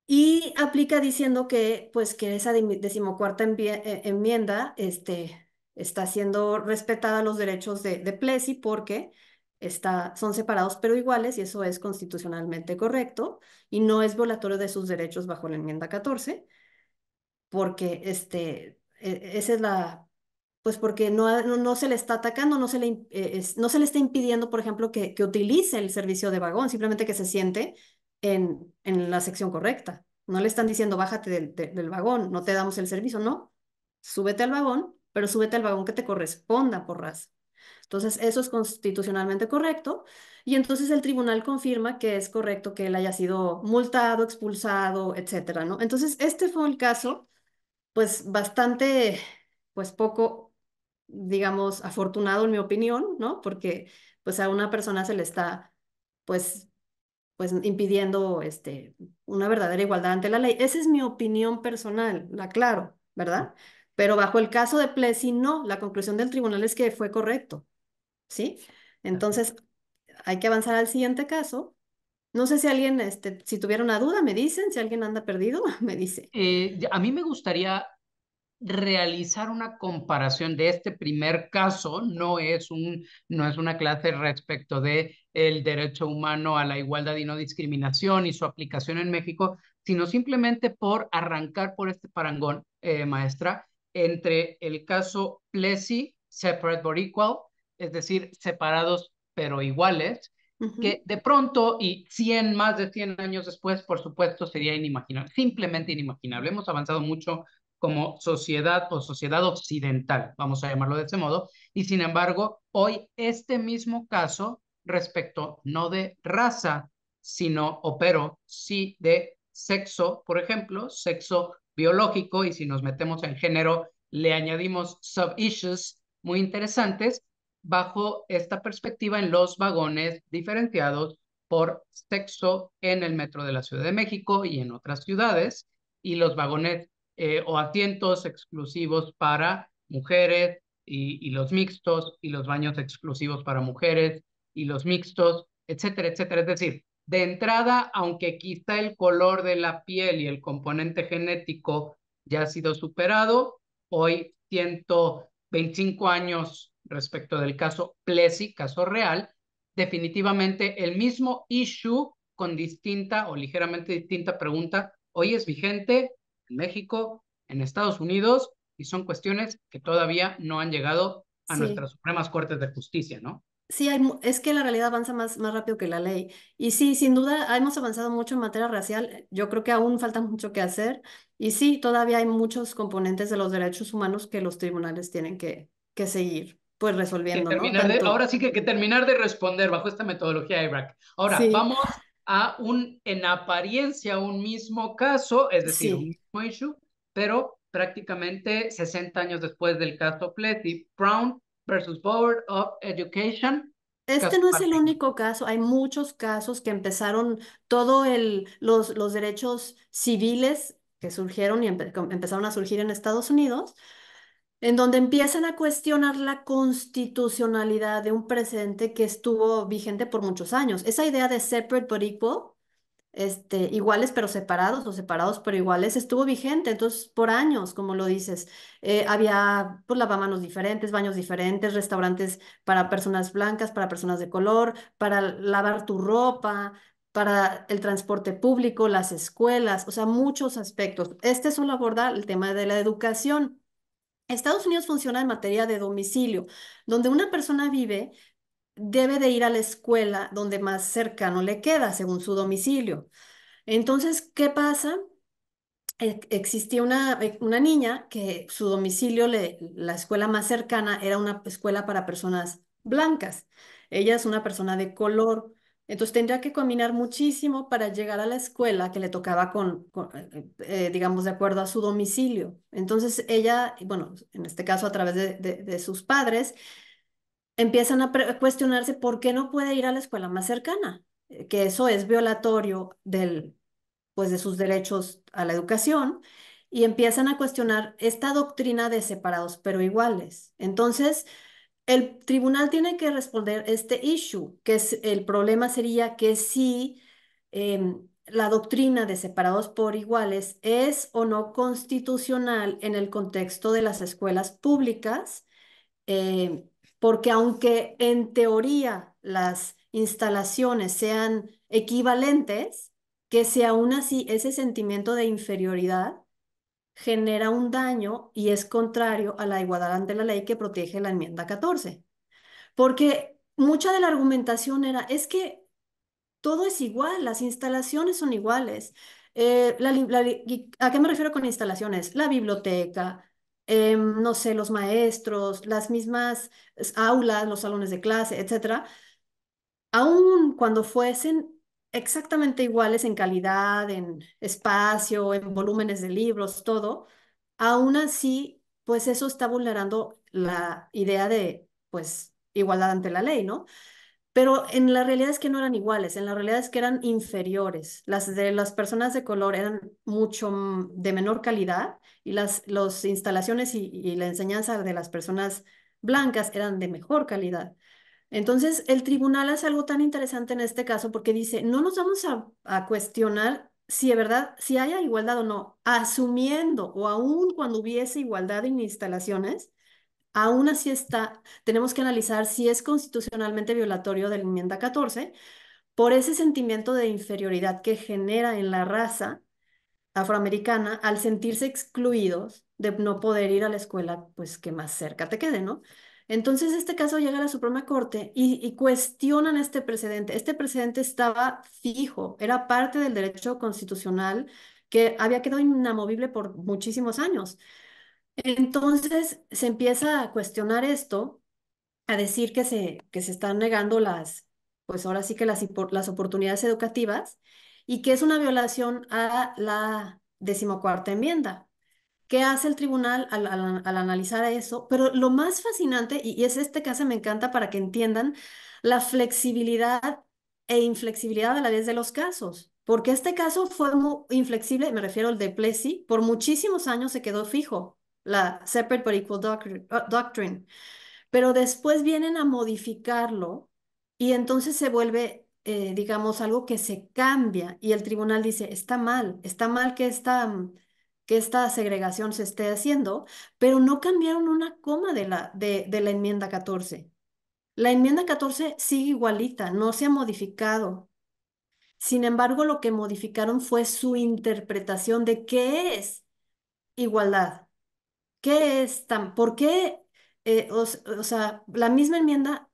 Y aplica diciendo que, pues, que esa decimocuarta enmienda está siendo respetada los derechos de Plessy porque son separados pero iguales y eso es constitucionalmente correcto y no es violatorio de sus derechos bajo la enmienda 14 porque esa es pues porque no se le está atacando, no se le está impidiendo, por ejemplo, que utilice el servicio de vagón, simplemente que se siente en la sección correcta. No le están diciendo bájate del vagón, no te damos el servicio, no. Súbete al vagón, pero súbete al vagón que te corresponda por raza. Entonces, eso es constitucionalmente correcto. Y entonces el tribunal confirma que es correcto que él haya sido multado, expulsado, etcétera, ¿no? Entonces, este fue el caso pues bastante, pues poco, digamos, afortunado en mi opinión, ¿no? Porque pues a una persona se le está, pues, pues impidiendo, una verdadera igualdad ante la ley. Esa es mi opinión personal, la aclaro, ¿verdad? Pero bajo el caso de Plessy, no, la conclusión del tribunal es que fue correcto, ¿sí? Entonces, hay que avanzar al siguiente caso. No sé si alguien, si tuviera una duda, me dicen, si alguien anda perdido, me dice. A mí me gustaría realizar una comparación de este primer caso. No es una clase respecto de el derecho humano a la igualdad y no discriminación y su aplicación en México, sino simplemente por arrancar por este parangón, maestra, entre el caso Plessy, separate but equal, es decir, separados pero iguales, Ujú, que de pronto y más de 100 años después, por supuesto, sería inimaginable, simplemente inimaginable. Hemos avanzado mucho como sociedad o sociedad occidental, vamos a llamarlo de ese modo, y sin embargo, hoy este mismo caso respecto no de raza, sino, o pero sí de sexo, por ejemplo, sexo biológico, y si nos metemos en género, le añadimos sub-issues muy interesantes bajo esta perspectiva en los vagones diferenciados por sexo en el metro de la Ciudad de México y en otras ciudades, y los vagones o asientos exclusivos para mujeres y los mixtos y los baños exclusivos para mujeres y los mixtos, etcétera, etcétera. Es decir, de entrada, aunque quizá el color de la piel y el componente genético ya ha sido superado, hoy 125 años respecto del caso Plessy, caso real, definitivamente el mismo issue con distinta o ligeramente distinta pregunta hoy es vigente en México, en Estados Unidos, y son cuestiones que todavía no han llegado a Sí. nuestras Supremas Cortes de Justicia, ¿no? Sí, es que la realidad avanza más rápido que la ley. Y sí, sin duda, hemos avanzado mucho en materia racial. Yo creo que aún falta mucho que hacer. Y sí, todavía hay muchos componentes de los derechos humanos que los tribunales tienen que seguir, pues Que resolviendo, ¿no? terminar de, Tanto, ahora sí que terminar de responder bajo esta metodología IRAC. Ahora, sí, vamos a en apariencia, un mismo caso, es decir, un sí. mismo issue, pero prácticamente 60 años después del caso Plessy, Brown versus Board of Education, Este caso no es el particular. único caso, hay muchos casos que empezaron los derechos civiles que surgieron y empezaron a surgir en Estados Unidos, en donde empiezan a cuestionar la constitucionalidad de un precedente que estuvo vigente por muchos años. Esa idea de separate but equal, iguales pero separados o separados pero iguales, estuvo vigente, entonces por años, como lo dices. Había pues lavamanos diferentes, baños diferentes, restaurantes para personas blancas, para personas de color, para lavar tu ropa, para el transporte público, las escuelas, o sea, muchos aspectos. Este solo aborda el tema de la educación. Estados Unidos funciona en materia de domicilio. Donde una persona vive, debe de ir a la escuela donde más cercano le queda, según su domicilio. Entonces, ¿qué pasa? Existía una niña que su domicilio, la escuela más cercana era una escuela para personas blancas. Ella es una persona de color. Entonces tendría que caminar muchísimo para llegar a la escuela que le tocaba digamos, de acuerdo a su domicilio. Entonces ella, bueno, en este caso a través de sus padres, empiezan a cuestionarse por qué no puede ir a la escuela más cercana, que eso es violatorio pues de sus derechos a la educación, y empiezan a cuestionar esta doctrina de separados pero iguales. Entonces, el tribunal tiene que responder este issue, que es el problema sería que si la doctrina de separados por iguales es o no constitucional en el contexto de las escuelas públicas, eh, porque aunque en teoría las instalaciones sean equivalentes, que si aún así ese sentimiento de inferioridad genera un daño y es contrario a la igualdad ante la ley que protege la enmienda 14. Porque mucha de la argumentación es que todo es igual, las instalaciones son iguales. ¿A qué me refiero con instalaciones? La biblioteca, no sé, los maestros, las mismas aulas, los salones de clase, etcétera, aun cuando fuesen exactamente iguales en calidad, en espacio, en volúmenes de libros, todo, aún así, pues eso está vulnerando la idea de, pues, igualdad ante la ley, ¿no? Pero en la realidad es que no eran iguales, en la realidad es que eran inferiores. Las de las personas de color eran mucho de menor calidad y las instalaciones y la enseñanza de las personas blancas eran de mejor calidad. Entonces, el tribunal hace algo tan interesante en este caso porque dice, no nos vamos a cuestionar si de verdad, si haya igualdad o no, asumiendo o aún cuando hubiese igualdad en instalaciones. Aún así tenemos que analizar si es constitucionalmente violatorio de la enmienda 14 por ese sentimiento de inferioridad que genera en la raza afroamericana al sentirse excluidos de no poder ir a la escuela, pues que más cerca te quede, ¿no? Entonces este caso llega a la Suprema Corte y cuestionan este precedente. Este precedente estaba fijo, era parte del derecho constitucional que había quedado inamovible por muchísimos años. Entonces se empieza a cuestionar esto, a decir que se están negando pues ahora sí que las oportunidades educativas y que es una violación a la decimocuarta enmienda. ¿Qué hace el tribunal al analizar eso? Pero lo más fascinante, y es este caso me encanta para que entiendan la flexibilidad e inflexibilidad a la vez de los casos. Porque este caso fue muy inflexible, me refiero al de Plessy, por muchísimos años se quedó fijo, la Separate but Equal Doctrine. Pero después vienen a modificarlo y entonces se vuelve, digamos, algo que se cambia y el tribunal dice, está mal que esta segregación se esté haciendo, pero no cambiaron una coma de la enmienda 14. La enmienda 14 sigue igualita, no se ha modificado. Sin embargo, lo que modificaron fue su interpretación de qué es igualdad, qué es por qué, o sea, la misma enmienda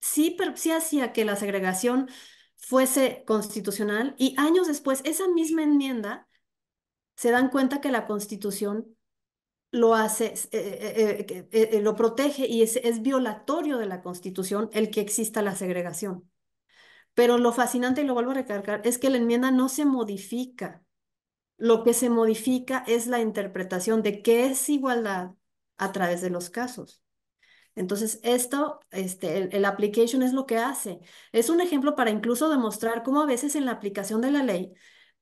sí, sí hacía que la segregación fuese constitucional y años después, esa misma enmienda se dan cuenta que la Constitución lo hace, lo protege y es violatorio de la Constitución el que exista la segregación. Pero lo fascinante, y lo vuelvo a recalcar, es que la enmienda no se modifica. Lo que se modifica es la interpretación de qué es igualdad a través de los casos. Entonces, esto, el application es lo que hace. Es un ejemplo para incluso demostrar cómo a veces en la aplicación de la ley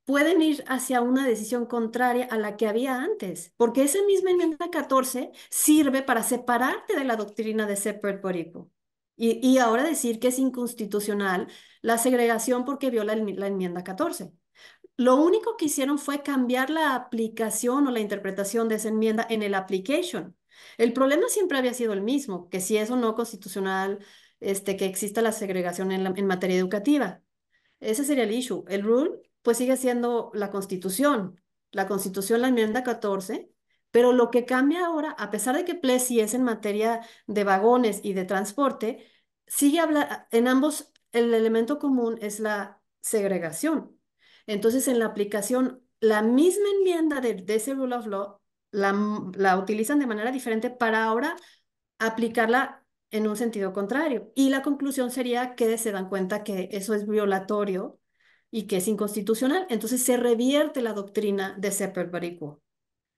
pueden ir hacia una decisión contraria a la que había antes, porque esa misma enmienda 14 sirve para separarte de la doctrina de separate but equal. Y ahora decir que es inconstitucional la segregación porque viola la enmienda 14. Lo único que hicieron fue cambiar la aplicación o la interpretación de esa enmienda en el application. El problema siempre había sido el mismo, que si es o no constitucional, que exista la segregación en materia educativa. Ese sería el issue. El rule, pues sigue siendo la Constitución. La Constitución, la enmienda 14, pero lo que cambia ahora, a pesar de que Plessy es en materia de vagones y de transporte, en ambos el elemento común es la segregación. Entonces, en la aplicación, la misma enmienda de ese rule of law la utilizan de manera diferente para ahora aplicarla en un sentido contrario. Y la conclusión sería que se dan cuenta que eso es violatorio y que es inconstitucional. Entonces se revierte la doctrina de separate but equal.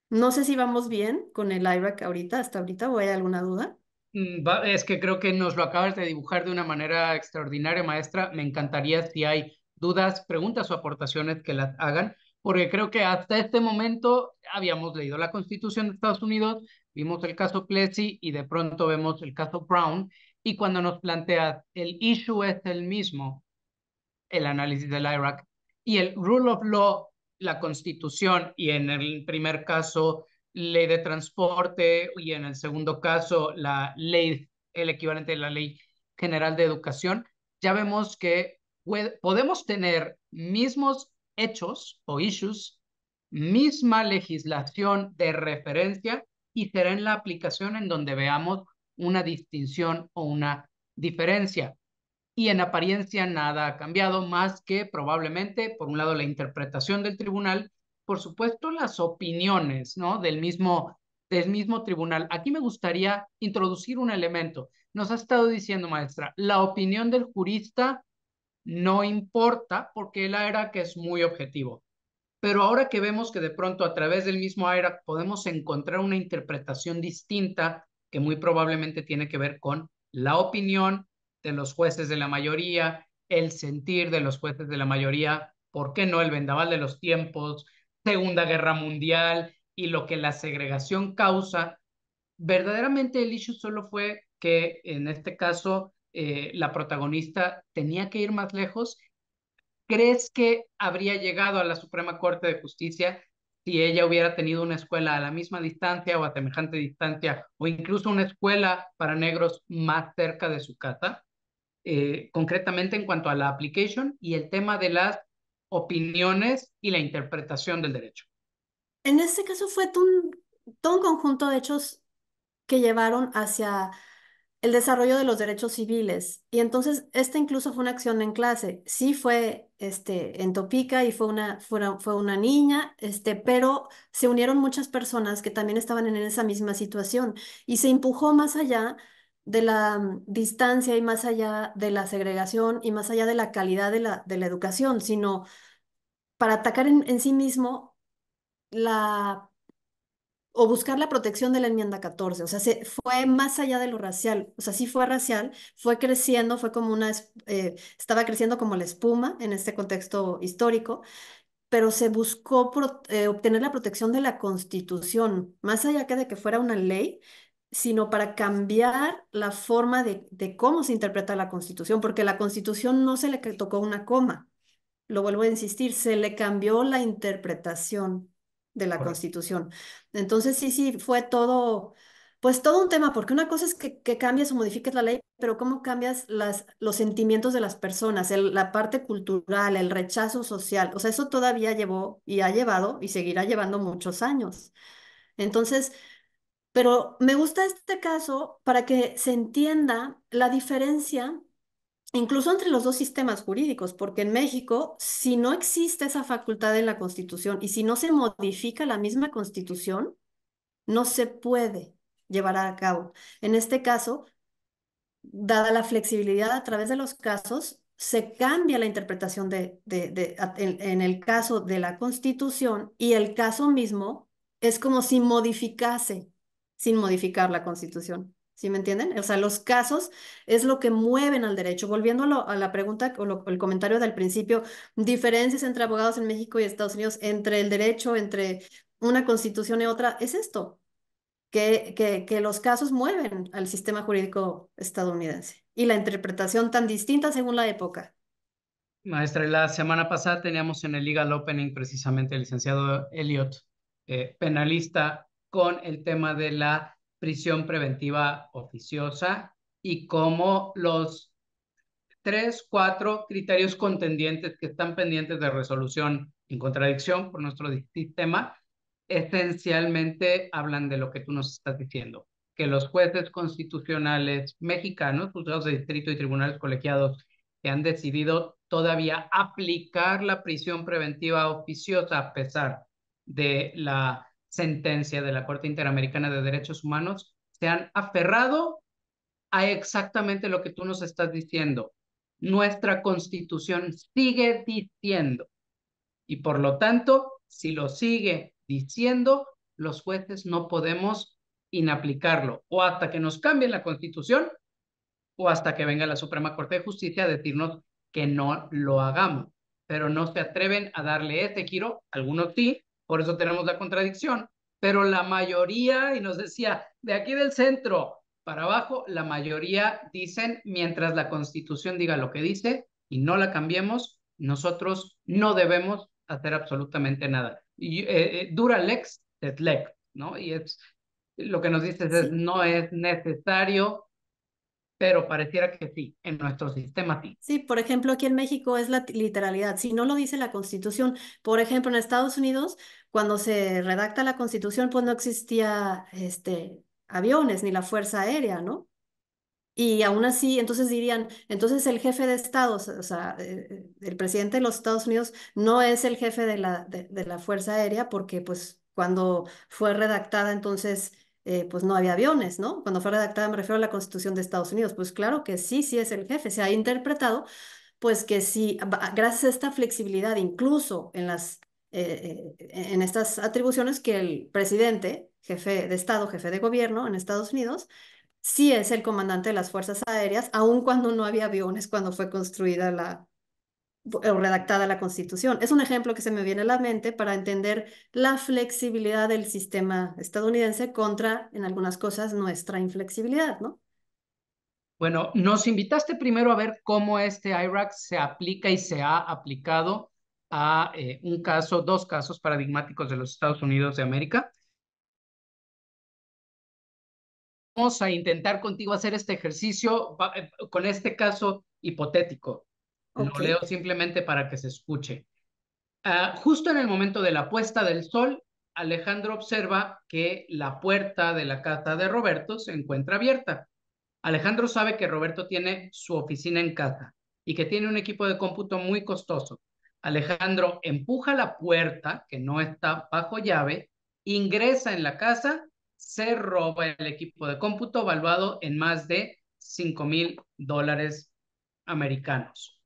No sé si vamos bien con el IRAC ahorita, hasta ahorita, o hay alguna duda. Es que creo que nos lo acabas de dibujar de una manera extraordinaria, maestra. Me encantaría si hay dudas, preguntas o aportaciones que las hagan, porque creo que hasta este momento habíamos leído la Constitución de Estados Unidos, vimos el caso Plessy y de pronto vemos el caso Brown. Y cuando nos planteas el issue es el mismo, el análisis del IRAC, y el rule of law, la constitución, y en el primer caso, ley de transporte, y en el segundo caso, la ley, el equivalente de la ley general de educación, ya vemos que podemos tener mismos hechos o issues, misma legislación de referencia, y será en la aplicación en donde veamos una distinción o una diferencia. Y en apariencia nada ha cambiado más que probablemente, por un lado, la interpretación del tribunal, por supuesto, las opiniones, ¿no? Del mismo tribunal. Aquí me gustaría introducir un elemento. Nos ha estado diciendo, maestra, la opinión del jurista no importa porque él era que es muy objetivo. Pero ahora que vemos que de pronto a través del mismo AIRAC podemos encontrar una interpretación distinta que muy probablemente tiene que ver con la opinión de los jueces de la mayoría, el sentir de los jueces de la mayoría, ¿por qué no el vendaval de los tiempos, Segunda Guerra Mundial y lo que la segregación causa? Verdaderamente el issue solo fue que en este caso la protagonista tenía que ir más lejos. ¿Crees que habría llegado a la Suprema Corte de Justicia si ella hubiera tenido una escuela a la misma distancia o a semejante distancia, o incluso una escuela para negros más cerca de su casa? Concretamente en cuanto a la application y el tema de las opiniones y la interpretación del derecho. En este caso fue todo un conjunto de hechos que llevaron hacia el desarrollo de los derechos civiles. Y entonces, esta incluso fue una acción en clase. Sí fue en Topica y fue una niña, pero se unieron muchas personas que también estaban en esa misma situación y se empujó más allá de la distancia y más allá de la segregación y más allá de la calidad de la educación, sino para atacar en sí mismo la o buscar la protección de la enmienda 14. O sea, se fue más allá de lo racial. O sea, sí fue racial, fue creciendo, fue como estaba creciendo como la espuma en este contexto histórico, pero se buscó obtener la protección de la Constitución, más allá que de que fuera una ley. sino para cambiar la forma de cómo se interpreta la Constitución, porque la Constitución no se le tocó una coma. Lo vuelvo a insistir, se le cambió la interpretación de la Correcto. Constitución. Entonces, sí, sí, fue todo, pues todo un tema, porque una cosa es que cambies o modifiques la ley, pero cómo cambias los sentimientos de las personas, la parte cultural, el rechazo social, o sea, eso todavía llevó y ha llevado y seguirá llevando muchos años. Entonces, pero me gusta este caso para que se entienda la diferencia incluso entre los dos sistemas jurídicos, porque en México, si no existe esa facultad en la Constitución y si no se modifica la misma Constitución, no se puede llevar a cabo. En este caso, dada la flexibilidad a través de los casos, se cambia la interpretación en el caso de la Constitución y el caso mismo es como si modificase sin modificar la Constitución. ¿Sí me entienden? O sea, los casos es lo que mueven al derecho. Volviendo a la pregunta o el comentario del principio, diferencias entre abogados en México y Estados Unidos, entre el derecho, entre una constitución y otra, es esto que los casos mueven al sistema jurídico estadounidense y la interpretación tan distinta según la época. Maestra, la semana pasada teníamos en el Legal Opening precisamente el licenciado Elliot, penalista, con el tema de la prisión preventiva oficiosa y cómo los tres, cuatro criterios contendientes que están pendientes de resolución en contradicción por nuestro sistema, esencialmente hablan de lo que tú nos estás diciendo, que los jueces constitucionales mexicanos, juzgados de distrito y tribunales colegiados que han decidido todavía aplicar la prisión preventiva oficiosa a pesar de la sentencia de la Corte Interamericana de Derechos Humanos, se han aferrado a exactamente lo que tú nos estás diciendo. Nuestra Constitución sigue diciendo, y por lo tanto, si lo sigue diciendo, los jueces no podemos inaplicarlo o hasta que nos cambien la Constitución o hasta que venga la Suprema Corte de Justicia a decirnos que no lo hagamos, pero no se atreven a darle ese giro, algunos sí, por eso tenemos la contradicción, pero la mayoría, y nos decía, de aquí del centro para abajo, la mayoría dicen, mientras la Constitución diga lo que dice y no la cambiemos, nosotros no debemos hacer absolutamente nada. Y, dura lex, et lex, ¿no? Y es lo que nos dices es, Sí, no es necesario, pero pareciera que sí, en nuestro sistema sí. sí, por ejemplo, aquí en México es la literalidad. Si no lo dice la Constitución, por ejemplo, en Estados Unidos, cuando se redacta la Constitución, pues no existía aviones ni la Fuerza Aérea, ¿no? Y aún así, entonces dirían, entonces el jefe de Estado, o sea, el presidente de los Estados Unidos no es el jefe de la Fuerza Aérea porque pues cuando fue redactada entonces pues no había aviones, ¿no? Cuando fue redactada me refiero a la Constitución de Estados Unidos, pues claro que sí, sí es el jefe, se ha interpretado pues que sí, gracias a esta flexibilidad incluso en estas atribuciones que el presidente, jefe de Estado, jefe de gobierno en Estados Unidos, sí es el comandante de las Fuerzas Aéreas, aun cuando no había aviones cuando fue construida o redactada la Constitución. Es un ejemplo que se me viene a la mente para entender la flexibilidad del sistema estadounidense contra, en algunas cosas, nuestra inflexibilidad, ¿no? Bueno, nos invitaste primero a ver cómo este IRAC se aplica y se ha aplicado a un caso, dos casos paradigmáticos de los Estados Unidos de América. Vamos a intentar contigo hacer este ejercicio con este caso hipotético. Lo Ok, leo simplemente para que se escuche. Justo en el momento de la puesta del sol, Alejandro observa que la puerta de la casa de Roberto se encuentra abierta. Alejandro sabe que Roberto tiene su oficina en casa y que tiene un equipo de cómputo muy costoso. Alejandro empuja la puerta, que no está bajo llave, ingresa en la casa, se roba el equipo de cómputo valuado en más de $5,000 americanos.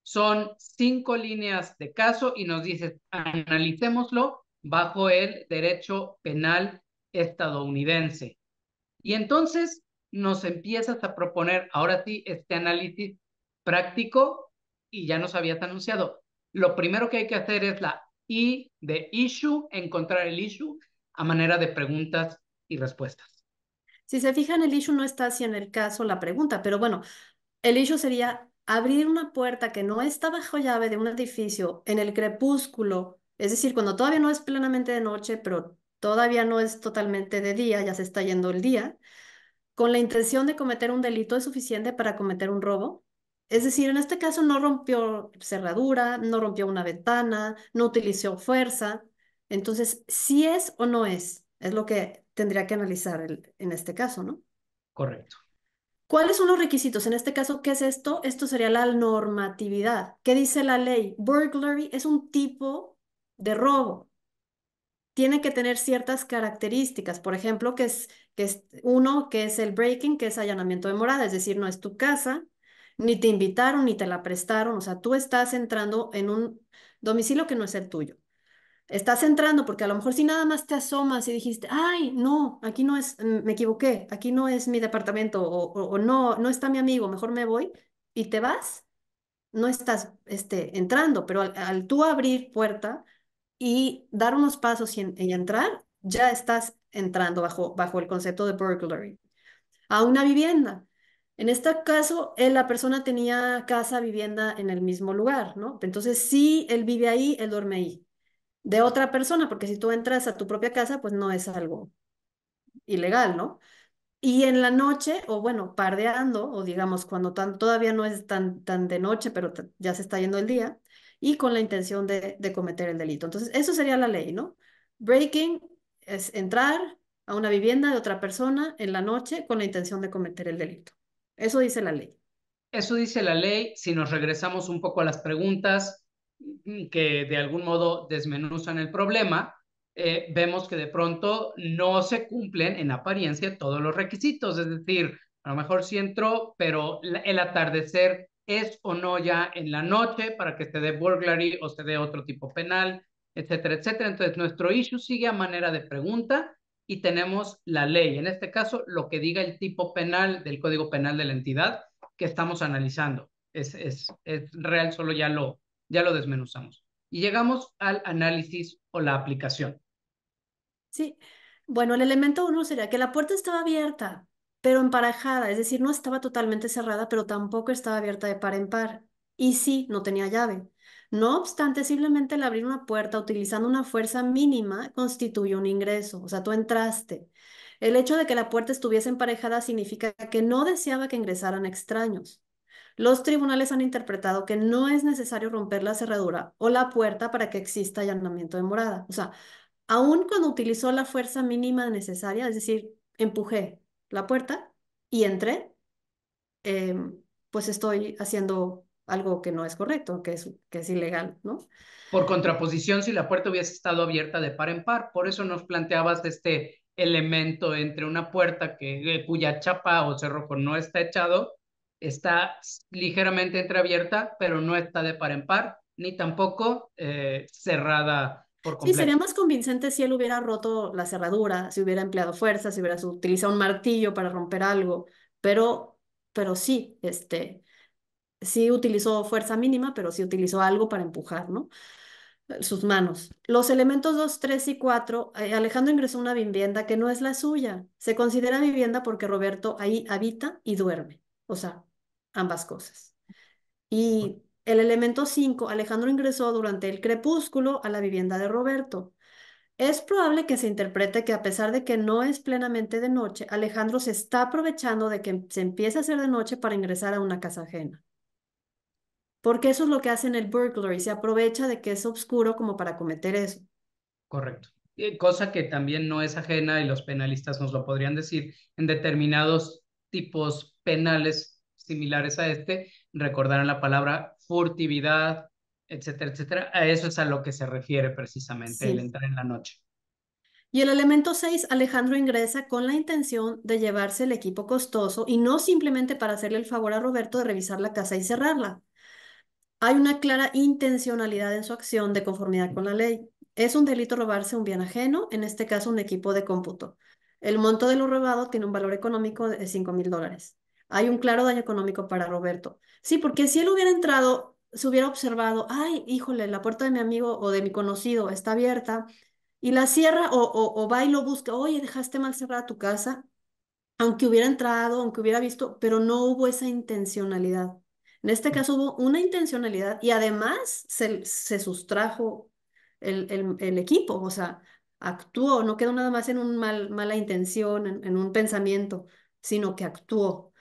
Son 5 líneas de caso y nos dice, analicémoslo bajo el derecho penal estadounidense. Y entonces nos empiezas a proponer, ahora sí, este análisis práctico y ya nos habías anunciado. Lo primero que hay que hacer es la I de issue, encontrar el issue a manera de preguntas y respuestas. Si se fijan, el issue no está así en el caso, la pregunta, pero bueno, el issue sería abrir una puerta que no está bajo llave de un edificio en el crepúsculo, es decir, cuando todavía no es plenamente de noche, pero todavía no es totalmente de día, ya se está yendo el día, con la intención de cometer un delito es suficiente para cometer un robo. Es decir, en este caso no rompió cerradura, no rompió una ventana, no utilizó fuerza. Entonces, si es o no es lo que tendría que analizar en este caso, ¿no? Correcto. ¿Cuáles son los requisitos? En este caso, ¿qué es esto? Esto sería la normatividad. ¿Qué dice la ley? Burglary es un tipo de robo. Tiene que tener ciertas características. Por ejemplo, que es uno, que es el breaking, que es allanamiento de morada, es decir, no es tu casa, ni te invitaron, ni te la prestaron. O sea, tú estás entrando en un domicilio que no es el tuyo. Estás entrando porque a lo mejor si nada más te asomas y dijiste, ay, no, aquí no es, me equivoqué, aquí no es mi departamento o no, no está mi amigo, mejor me voy y te vas, no estás entrando, pero al tú abrir puerta y dar unos pasos y entrar, ya estás entrando bajo el concepto de burglary a una vivienda. En este caso, la persona tenía casa, vivienda en el mismo lugar, ¿no? Entonces, si él vive ahí, él duerme ahí de otra persona, porque si tú entras a tu propia casa, pues no es algo ilegal, ¿no? Y en la noche, o bueno, pardeando, o digamos cuando todavía no es tan de noche, pero ya se está yendo el día, y con la intención de cometer el delito. Entonces, eso sería la ley, ¿no? Breaking es entrar a una vivienda de otra persona en la noche con la intención de cometer el delito. Eso dice la ley. Eso dice la ley. Si nos regresamos un poco a las preguntas que de algún modo desmenuzan el problema, vemos que de pronto no se cumplen en apariencia todos los requisitos. Es decir, a lo mejor sí entró, pero el atardecer es o no ya en la noche para que se dé burglary o se dé otro tipo penal, etcétera, etcétera. Entonces, nuestro issue sigue a manera de pregunta y tenemos la ley. En este caso, lo que diga el tipo penal del Código Penal de la entidad que estamos analizando. Es real, solo ya lo desmenuzamos. Y llegamos al análisis o la aplicación. Sí, bueno, el elemento uno sería que la puerta estaba abierta, pero emparejada, es decir, no estaba totalmente cerrada, pero tampoco estaba abierta de par en par. Y sí, no tenía llave. No obstante, simplemente el abrir una puerta utilizando una fuerza mínima constituye un ingreso, o sea, tú entraste. El hecho de que la puerta estuviese emparejada significa que no deseaba que ingresaran extraños. Los tribunales han interpretado que no es necesario romper la cerradura o la puerta para que exista allanamiento de morada. O sea, aun cuando utilizó la fuerza mínima necesaria, es decir, empujé la puerta y entré, pues estoy haciendo algo que no es correcto, que es ilegal, ¿no? Por contraposición, si la puerta hubiese estado abierta de par en par, por eso nos planteabas este elemento entre una puerta cuya chapa o cerrojo no está echado, está ligeramente entreabierta, pero no está de par en par, ni tampoco cerrada por Sí, sería completo. más convincente si él hubiera roto la cerradura, si hubiera empleado fuerza, si hubiera utilizado un martillo para romper algo, pero, pero sí, sí utilizó fuerza mínima, pero sí utilizó algo para empujar, ¿no? Sus manos. Los elementos 2, 3 y 4, Alejandro ingresó a una vivienda que no es la suya. Se considera vivienda porque Roberto ahí habita y duerme. O sea, ambas cosas. Y el elemento 5, Alejandro ingresó durante el crepúsculo a la vivienda de Roberto. Es probable que se interprete que a pesar de que no es plenamente de noche, Alejandro se está aprovechando de que se empiece a hacer de noche para ingresar a una casa ajena. Porque eso es lo que hace en el burglary, se aprovecha de que es oscuro como para cometer eso. Correcto. Cosa que también no es ajena, y los penalistas nos lo podrían decir, en determinados tipos penales similares a este, recordarán la palabra furtividad, etcétera, etcétera. A eso es a lo que se refiere precisamente el Sí. entrar en la noche. Y el elemento 6, Alejandro ingresa con la intención de llevarse el equipo costoso y no simplemente para hacerle el favor a Roberto de revisar la casa y cerrarla. Hay una clara intencionalidad en su acción de conformidad con la ley. Es un delito robarse un bien ajeno, en este caso un equipo de cómputo. El monto de lo robado tiene un valor económico de $5,000. Hay un claro daño económico para Roberto. Sí, porque si él hubiera entrado, se hubiera observado, ay, híjole, la puerta de mi amigo o de mi conocido está abierta y la cierra o va y lo busca, oye, dejaste mal cerrada tu casa. aunque hubiera entrado, aunque hubiera visto, pero no hubo esa intencionalidad. En este caso hubo una intencionalidad y además se sustrajo el equipo, o sea, actuó, no quedó nada más en un mala intención, en un pensamiento, sino que actuó.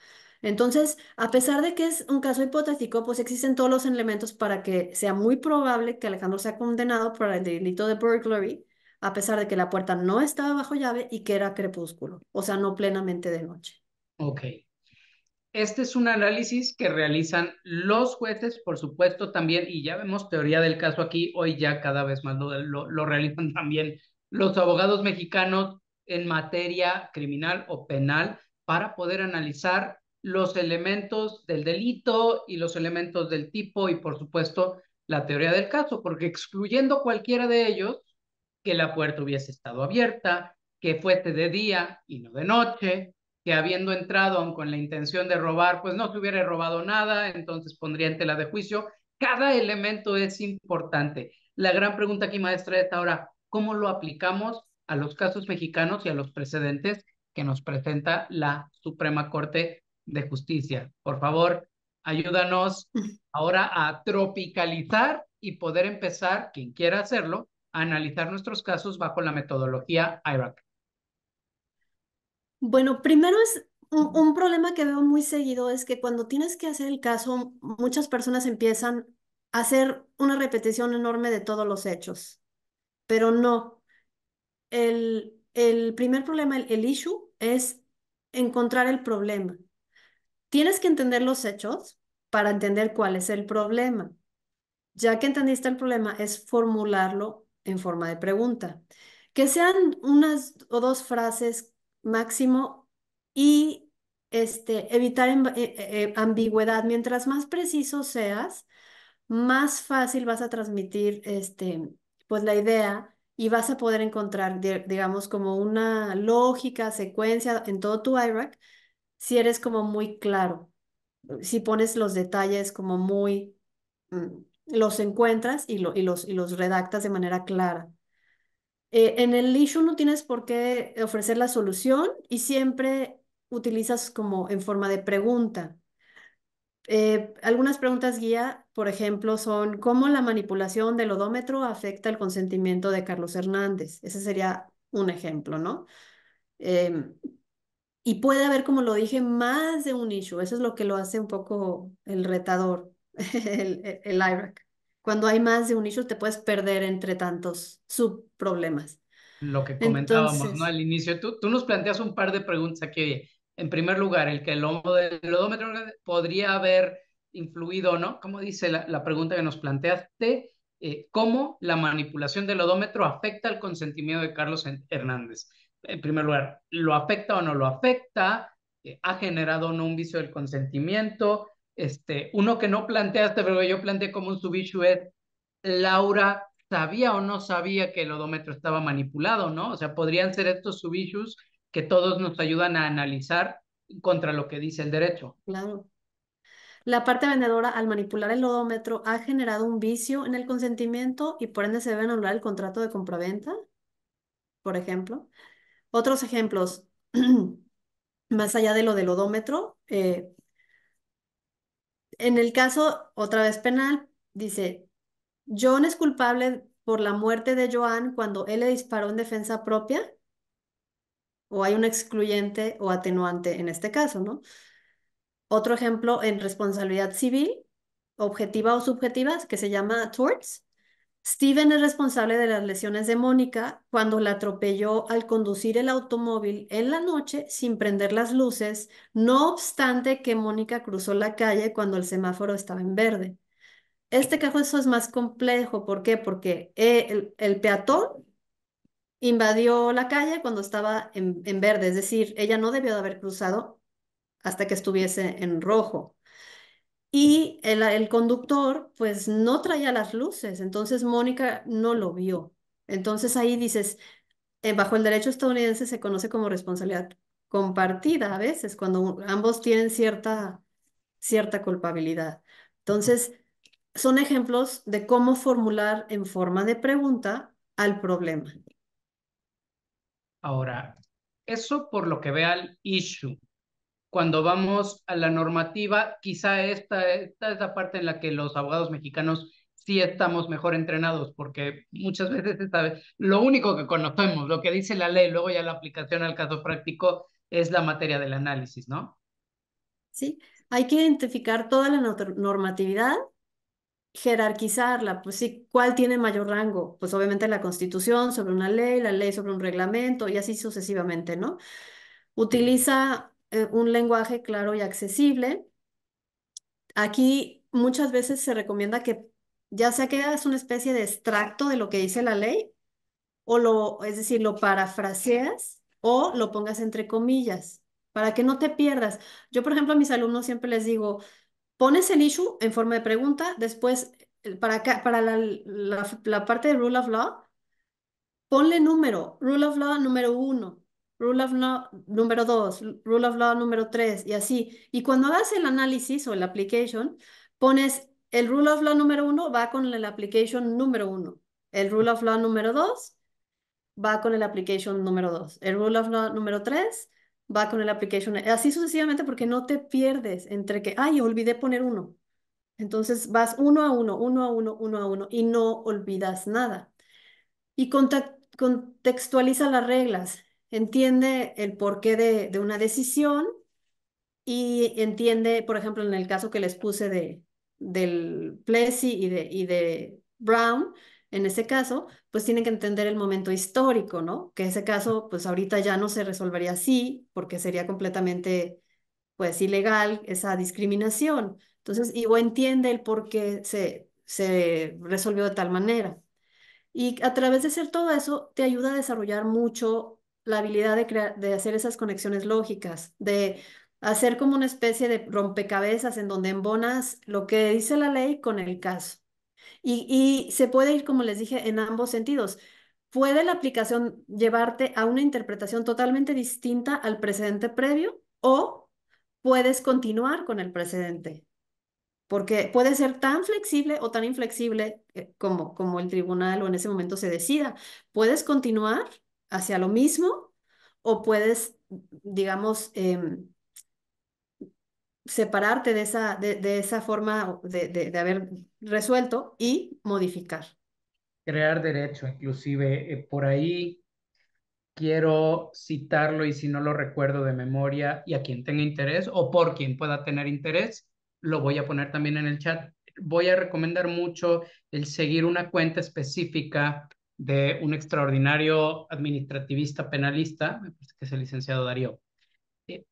Entonces, a pesar de que es un caso hipotético, pues existen todos los elementos para que sea muy probable que Alejandro sea condenado por el delito de burglary, a pesar de que la puerta no estaba bajo llave y que era crepúsculo, o sea, no plenamente de noche. Ok. Este es un análisis que realizan los jueces, por supuesto, también, y ya vemos teoría del caso aquí, hoy ya cada vez más lo realizan también los abogados mexicanos en materia criminal o penal para poder analizar los elementos del delito y los elementos del tipo y, por supuesto, la teoría del caso, porque excluyendo cualquiera de ellos, que la puerta hubiese estado abierta, que fuese de día y no de noche, que habiendo entrado aun con la intención de robar, pues no se hubiera robado nada, entonces pondría en tela de juicio. Cada elemento es importante. La gran pregunta aquí, maestra, es ahora, ¿cómo lo aplicamos a los casos mexicanos y a los precedentes que nos presenta la Suprema Corte de Justicia? Por favor, ayúdanos ahora a tropicalizar y poder empezar, quien quiera hacerlo, a analizar nuestros casos bajo la metodología IRAC. Bueno, primero es un problema que veo muy seguido es que cuando tienes que hacer el caso, muchas personas empiezan a hacer una repetición enorme de todos los hechos, pero no. El primer problema, el issue, es encontrar el problema. Tienes que entender los hechos para entender cuál es el problema. Ya que entendiste el problema, es formularlo en forma de pregunta. Que sean unas o dos frases máximo y evitar ambigüedad. Mientras más preciso seas, más fácil vas a transmitir pues la idea y vas a poder encontrar, digamos, como una lógica, secuencia en todo tu IRAC, si eres como muy claro, si pones los detalles como muy, los encuentras y los redactas de manera clara. En el issue no tienes por qué ofrecer la solución y siempre utilizas como en forma de pregunta. Algunas preguntas guía, por ejemplo, son ¿cómo la manipulación del odómetro afecta el consentimiento de Carlos Hernández? Ese sería un ejemplo, ¿no? Em, y puede haber, como lo dije, más de un issue. Eso es lo que lo hace un poco el retador, el IRAC. Cuando hay más de un issue, te puedes perder entre tantos subproblemas. Lo que comentábamos, ¿no? Entonces, Al inicio, tú nos planteas un par de preguntas aquí. Oye, en primer lugar, el que el odómetro podría haber influido, ¿no? ¿Cómo dice la pregunta que nos planteaste? ¿Cómo la manipulación del odómetro afecta al consentimiento de Carlos Hernández? En primer lugar, ¿lo afecta o no lo afecta? ¿Ha generado o no un vicio del consentimiento? Uno que no planteaste, pero que yo planteé como un subissue es Laura sabía o no sabía que el odómetro estaba manipulado, ¿no? O sea, podrían ser estos sub-issues que todos nos ayudan a analizar contra lo que dice el derecho. claro. La parte vendedora, al manipular el odómetro, ha generado un vicio en el consentimiento y por ende se debe anular el contrato de compraventa, por ejemplo. Otros ejemplos, más allá de lo del odómetro, en el caso, otra vez penal, dice, John es culpable por la muerte de Joan cuando él le disparó en defensa propia, o hay un excluyente o atenuante en este caso, ¿no? Otro ejemplo en responsabilidad civil, objetiva o subjetiva, que se llama torts. Steven es responsable de las lesiones de Mónica cuando la atropelló al conducir el automóvil en la noche sin prender las luces, no obstante que Mónica cruzó la calle cuando el semáforo estaba en verde. Este caso eso es más complejo. ¿Por qué? Porque el peatón invadió la calle cuando estaba en verde, es decir, ella no debió de haber cruzado hasta que estuviese en rojo. Y el conductor, pues no traía las luces, entonces Mónica no lo vio. Entonces ahí dices, bajo el derecho estadounidense se conoce como responsabilidad compartida a veces, cuando ambos tienen cierta culpabilidad. Entonces, son ejemplos de cómo formular en forma de pregunta al problema. Ahora, Eso por lo que vea al issue. Cuando vamos a la normativa, quizá esta es la parte en la que los abogados mexicanos sí estamos mejor entrenados, porque muchas veces lo único que conocemos, lo que dice la ley, luego ya la aplicación al caso práctico es la materia del análisis, ¿no? ¿Sí? Hay que identificar toda la normatividad, jerarquizarla, pues sí, ¿cuál tiene mayor rango? Pues obviamente la Constitución sobre una ley, la ley sobre un reglamento y así sucesivamente, ¿no? Utiliza un lenguaje claro y accesible. Aquí muchas veces se recomienda que ya sea que hagas una especie de extracto de lo que dice la ley es decir, lo parafraseas o lo pongas entre comillas para que no te pierdas. Yo, por ejemplo, a mis alumnos siempre les digo, pones el issue en forma de pregunta, después para la parte de rule of law, ponle número, rule of law número uno, rule of law número dos, rule of law número tres, y así. Y cuando hagas el análisis o el application, pones el rule of law número uno va con el application número uno, el rule of law número dos va con el application número dos, el rule of law número tres va con el application, así sucesivamente porque no te pierdes entre que, ay, olvidé poner uno. Entonces vas uno a uno, uno a uno, uno a uno y no olvidas nada. Y contextualiza las reglas, entiende el porqué de una decisión y entiende, por ejemplo, en el caso que les puse del Plessy y de Brown, en ese caso, pues tienen que entender el momento histórico, ¿no? Que ese caso, pues ahorita ya no se resolvería así, porque sería completamente, pues, ilegal esa discriminación. Entonces, o entiende el por qué se resolvió de tal manera. Y a través de hacer todo eso, te ayuda a desarrollar mucho la habilidad de crear, de hacer esas conexiones lógicas, de hacer como una especie de rompecabezas en donde embonas lo que dice la ley con el caso. Y se puede ir, como les dije, en ambos sentidos. Puede la aplicación llevarte a una interpretación totalmente distinta al precedente previo o puedes continuar con el precedente. Porque puede ser tan flexible o tan inflexible como el tribunal o en ese momento se decida. Puedes continuar hacia lo mismo o puedes, digamos, separarte de esa forma de haber resuelto y modificar. Crear derecho, inclusive por ahí quiero citarlo y si no lo recuerdo de memoria y a quien tenga interés o por quien pueda tener interés, lo voy a poner también en el chat. Voy a recomendar mucho el seguir una cuenta específica de un extraordinario administrativista penalista, me parece que es el licenciado Darío,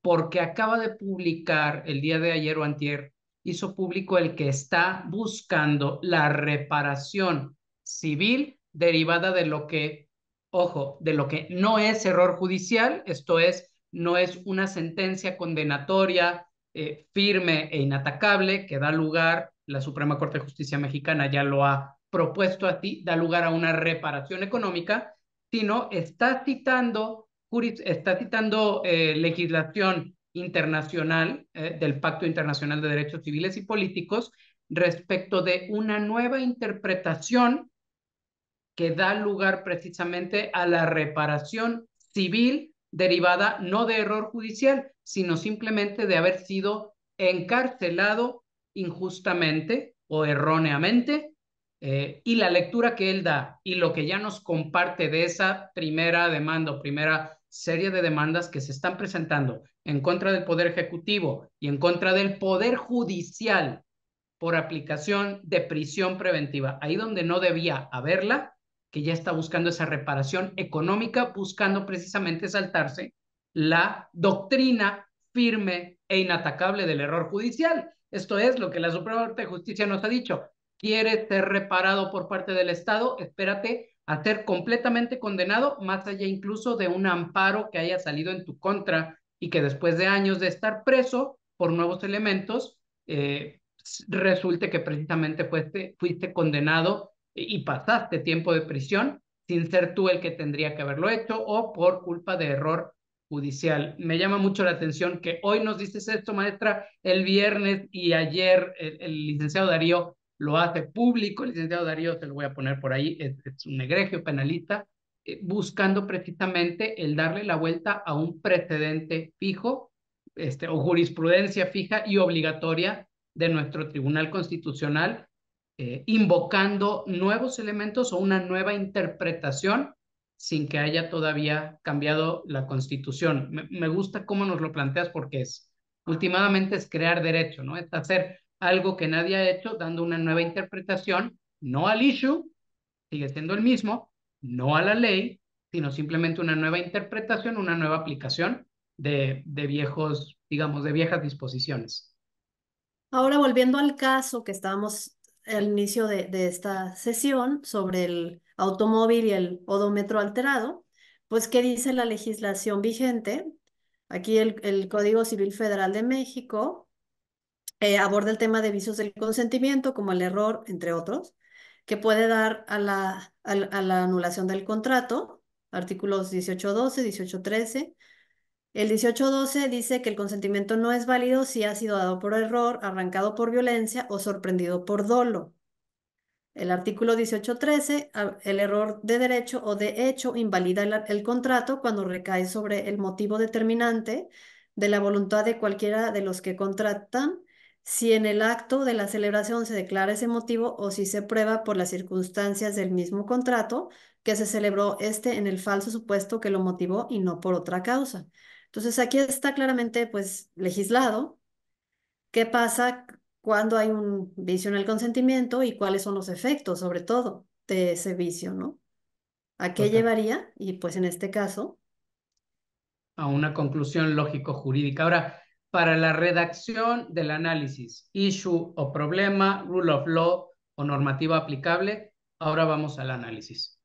porque acaba de publicar el día de ayer o antier, hizo público el que está buscando la reparación civil derivada de lo que, ojo, de lo que no es error judicial, esto es, no es una sentencia condenatoria firme e inatacable que da lugar, la Suprema Corte de Justicia Mexicana ya lo ha propuesto así, da lugar a una reparación económica, sino está citando legislación internacional del Pacto Internacional de Derechos Civiles y Políticos respecto de una nueva interpretación que da lugar precisamente a la reparación civil derivada no de error judicial, sino simplemente de haber sido encarcelado injustamente o erróneamente. Y la lectura que él da y lo que ya nos comparte de esa primera demanda o primera serie de demandas que se están presentando en contra del Poder Ejecutivo y en contra del Poder Judicial por aplicación de prisión preventiva, ahí donde no debía haberla, que ya está buscando esa reparación económica, buscando precisamente saltarse la doctrina firme e inatacable del error judicial. Esto es lo que la Suprema Corte de Justicia nos ha dicho. ¿Quieres ser reparado por parte del Estado? Espérate a ser completamente condenado, más allá incluso de un amparo que haya salido en tu contra y que después de años de estar preso por nuevos elementos, resulte que precisamente fuiste condenado y pasaste tiempo de prisión sin ser tú el que tendría que haberlo hecho o por culpa de error judicial. Me llama mucho la atención que hoy nos dices esto, maestra, el viernes y ayer el licenciado Darío lo hace público, el licenciado Darío, se lo voy a poner por ahí, es un egregio penalista, buscando precisamente el darle la vuelta a un precedente fijo, o jurisprudencia fija y obligatoria de nuestro Tribunal Constitucional, invocando nuevos elementos o una nueva interpretación sin que haya todavía cambiado la Constitución. Me gusta cómo nos lo planteas porque últimamente es crear derecho, ¿no? Es hacer algo que nadie ha hecho dando una nueva interpretación, no al issue, sigue siendo el mismo, no a la ley, sino simplemente una nueva interpretación, una nueva aplicación de viejos, digamos, de viejas disposiciones. Ahora, volviendo al caso que estábamos al inicio de esta sesión sobre el automóvil y el odómetro alterado, pues, ¿qué dice la legislación vigente? Aquí el Código Civil Federal de México aborda el tema de vicios del consentimiento, como el error, entre otros, que puede dar a la anulación del contrato, artículos 1812, 1813. El 1812 dice que el consentimiento no es válido si ha sido dado por error, arrancado por violencia o sorprendido por dolo. El artículo 1813, el error de derecho o de hecho invalida el contrato cuando recae sobre el motivo determinante de la voluntad de cualquiera de los que contratan, si en el acto de la celebración se declara ese motivo o si se prueba por las circunstancias del mismo contrato que se celebró en el falso supuesto que lo motivó y no por otra causa. Entonces aquí está claramente pues legislado qué pasa cuando hay un vicio en el consentimiento y cuáles son los efectos, sobre todo, de ese vicio, ¿no? ¿A qué Total. llevaría? Y pues en este caso, A una conclusión lógico-jurídica. Ahora, para la redacción del análisis, issue o problema, rule of law o normativa aplicable, ahora vamos al análisis.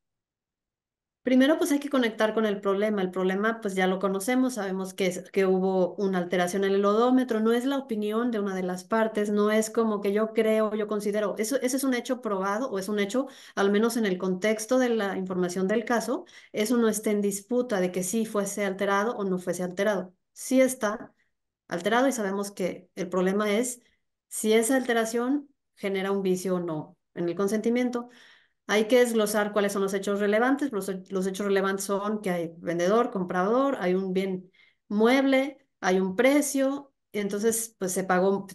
primero pues hay que conectar con el problema. El problema pues ya lo conocemos, sabemos que hubo una alteración en el odómetro, no es la opinión de una de las partes, no es como que yo creo, yo considero, eso es un hecho probado o es un hecho, al menos en el contexto de la información del caso, eso no está en disputa de que sí fuese alterado o no fuese alterado. Sí está alterado y sabemos que el problema es si esa alteración genera un vicio o no en el consentimiento. Hay que desglosar cuáles son los hechos relevantes. Los hechos relevantes son que hay vendedor, comprador, hay un bien mueble, hay un precio, y entonces pues se pagó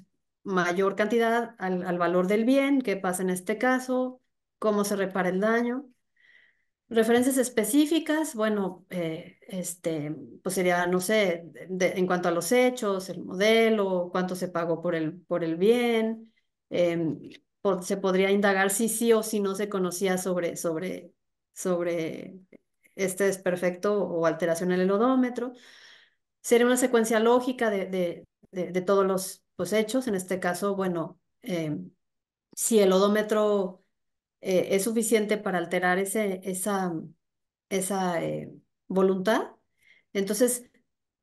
mayor cantidad al valor del bien. ¿Qué pasa en este caso? ¿Cómo se repara el daño? Referencias específicas, bueno, pues sería, no sé, en cuanto a los hechos, el modelo, cuánto se pagó por el bien, em, se podría indagar si sí o si no se conocía sobre este desperfecto o alteración en el odómetro. Sería una secuencia lógica de todos los pues, hechos, en este caso, bueno, si el odómetro es suficiente para alterar esa voluntad. Entonces,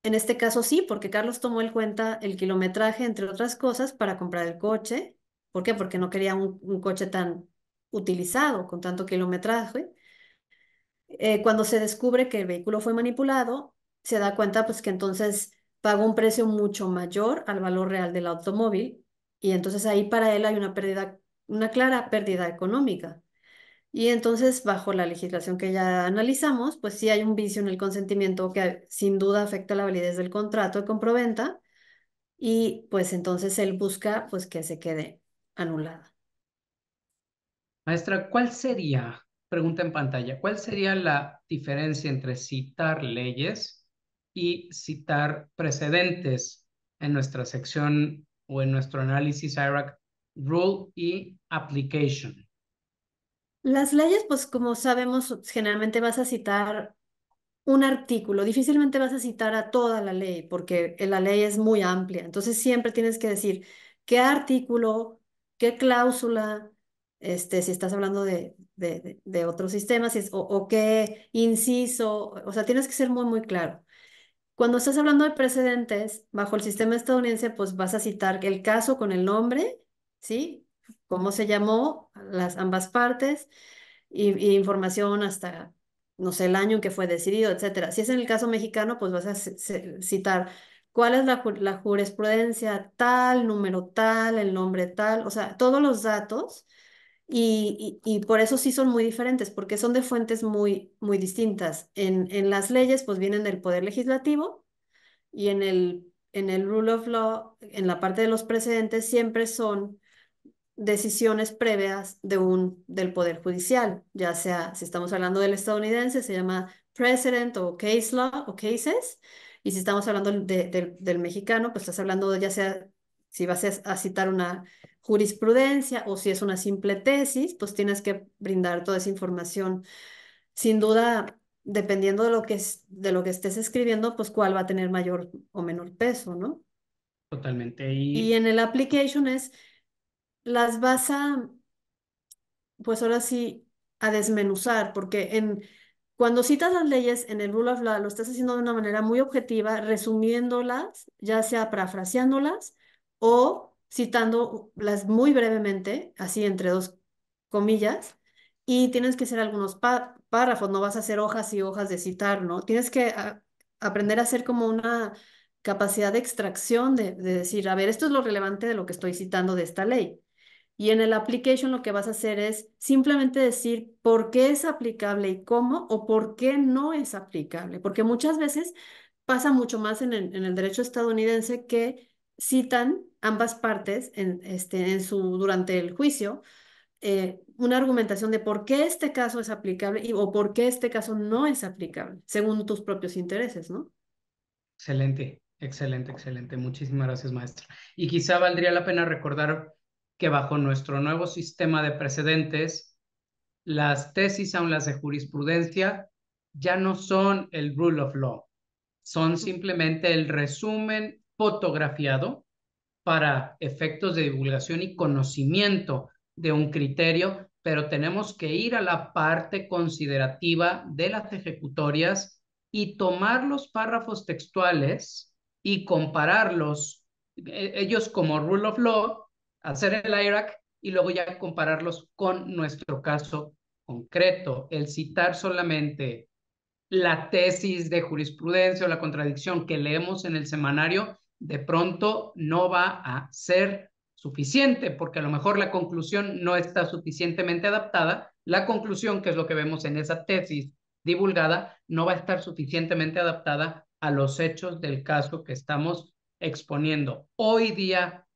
en este caso sí, porque Carlos tomó en cuenta el kilometraje, entre otras cosas, para comprar el coche. ¿Por qué? Porque no quería un coche tan utilizado, con tanto kilometraje. Cuando se descubre que el vehículo fue manipulado, se da cuenta pues que entonces pagó un precio mucho mayor al valor real del automóvil y entonces ahí para él hay una pérdida, una clara pérdida económica. Y entonces, bajo la legislación que ya analizamos, pues sí hay un vicio en el consentimiento que sin duda afecta la validez del contrato de compraventa y pues entonces él busca pues que se quede anulada. Maestra, pregunta en pantalla, ¿cuál sería la diferencia entre citar leyes y citar precedentes en nuestra sección o en nuestro análisis IRAC, rule y application? Las leyes, pues como sabemos, generalmente vas a citar un artículo, difícilmente vas a citar a toda la ley porque la ley es muy amplia, entonces siempre tienes que decir qué artículo, qué cláusula, si estás hablando de otros sistemas, o qué inciso, o sea, tienes que ser muy, muy claro. Cuando estás hablando de precedentes, bajo el sistema estadounidense, pues vas a citar el caso con el nombre, ¿sí? Cómo se llamó, ambas partes, y información hasta, no sé, el año en que fue decidido, etcétera. Si es en el caso mexicano, pues vas a citar cuál es la jurisprudencia tal, número tal, el nombre tal, o sea, todos los datos Y por eso sí son muy diferentes, porque son de fuentes muy, muy distintas. En las leyes, pues vienen del Poder Legislativo y en el Rule of Law, en la parte de los precedentes, siempre son decisiones previas del Poder Judicial, ya sea, si estamos hablando del estadounidense, se llama precedent o case law o cases, y si estamos hablando del mexicano, pues estás hablando ya sea, si vas a citar una jurisprudencia o si es una simple tesis, pues tienes que brindar toda esa información. Sin duda, dependiendo de lo que estés escribiendo, pues cuál va a tener mayor o menor peso, ¿no? Totalmente. Y Y en el application las vas a, pues ahora sí, a desmenuzar, porque cuando citas las leyes en el Rule of Law, lo estás haciendo de una manera muy objetiva, resumiéndolas, ya sea parafraseándolas o citándolas muy brevemente, así entre dos comillas, y tienes que hacer algunos párrafos, no vas a hacer hojas y hojas de citar, ¿no? Tienes que aprender a hacer como una capacidad de extracción de decir, a ver, esto es lo relevante de lo que estoy citando de esta ley. Y en el application lo que vas a hacer es simplemente decir por qué es aplicable y cómo o por qué no es aplicable. Porque muchas veces pasa mucho más en el derecho estadounidense que citan ambas partes durante el juicio una argumentación de por qué este caso es aplicable o por qué este caso no es aplicable, según tus propios intereses, ¿no? excelente, excelente, excelente. Muchísimas gracias, maestra. Y quizá valdría la pena recordar que bajo nuestro nuevo sistema de precedentes, las tesis, aun las de jurisprudencia, ya no son el rule of law, son simplemente el resumen fotografiado para efectos de divulgación y conocimiento de un criterio, pero tenemos que ir a la parte considerativa de las ejecutorias y tomar los párrafos textuales y compararlos, ellos como rule of law, hacer el IRAC y luego ya compararlos con nuestro caso concreto. El citar solamente la tesis de jurisprudencia o la contradicción que leemos en el semanario de pronto no va a ser suficiente, porque a lo mejor la conclusión no está suficientemente adaptada. La conclusión, que es lo que vemos en esa tesis divulgada, no va a estar suficientemente adaptada a los hechos del caso que estamos exponiendo. Hoy día,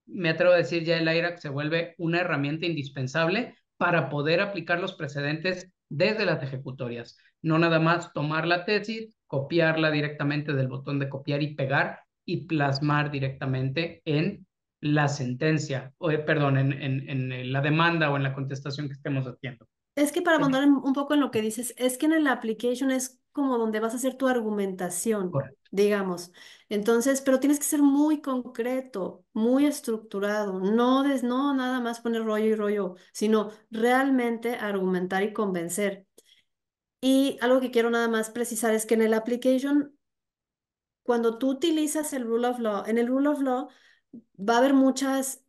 me atrevo a decir, ya el IRAC se vuelve una herramienta indispensable para poder aplicar los precedentes desde las ejecutorias. No nada más tomar la tesis, copiarla directamente del botón de copiar y pegar y plasmar directamente en la sentencia, o perdón, en la demanda o en la contestación que estemos haciendo. Es que para mandar un poco en lo que dices, es que en el application es como donde vas a hacer tu argumentación, Correcto. digamos. Entonces, pero tienes que ser muy concreto, muy estructurado, no nada más poner rollo y rollo, sino realmente argumentar y convencer. Y algo que quiero nada más precisar es que en el application cuando tú utilizas el rule of law, en el rule of law va a haber muchas,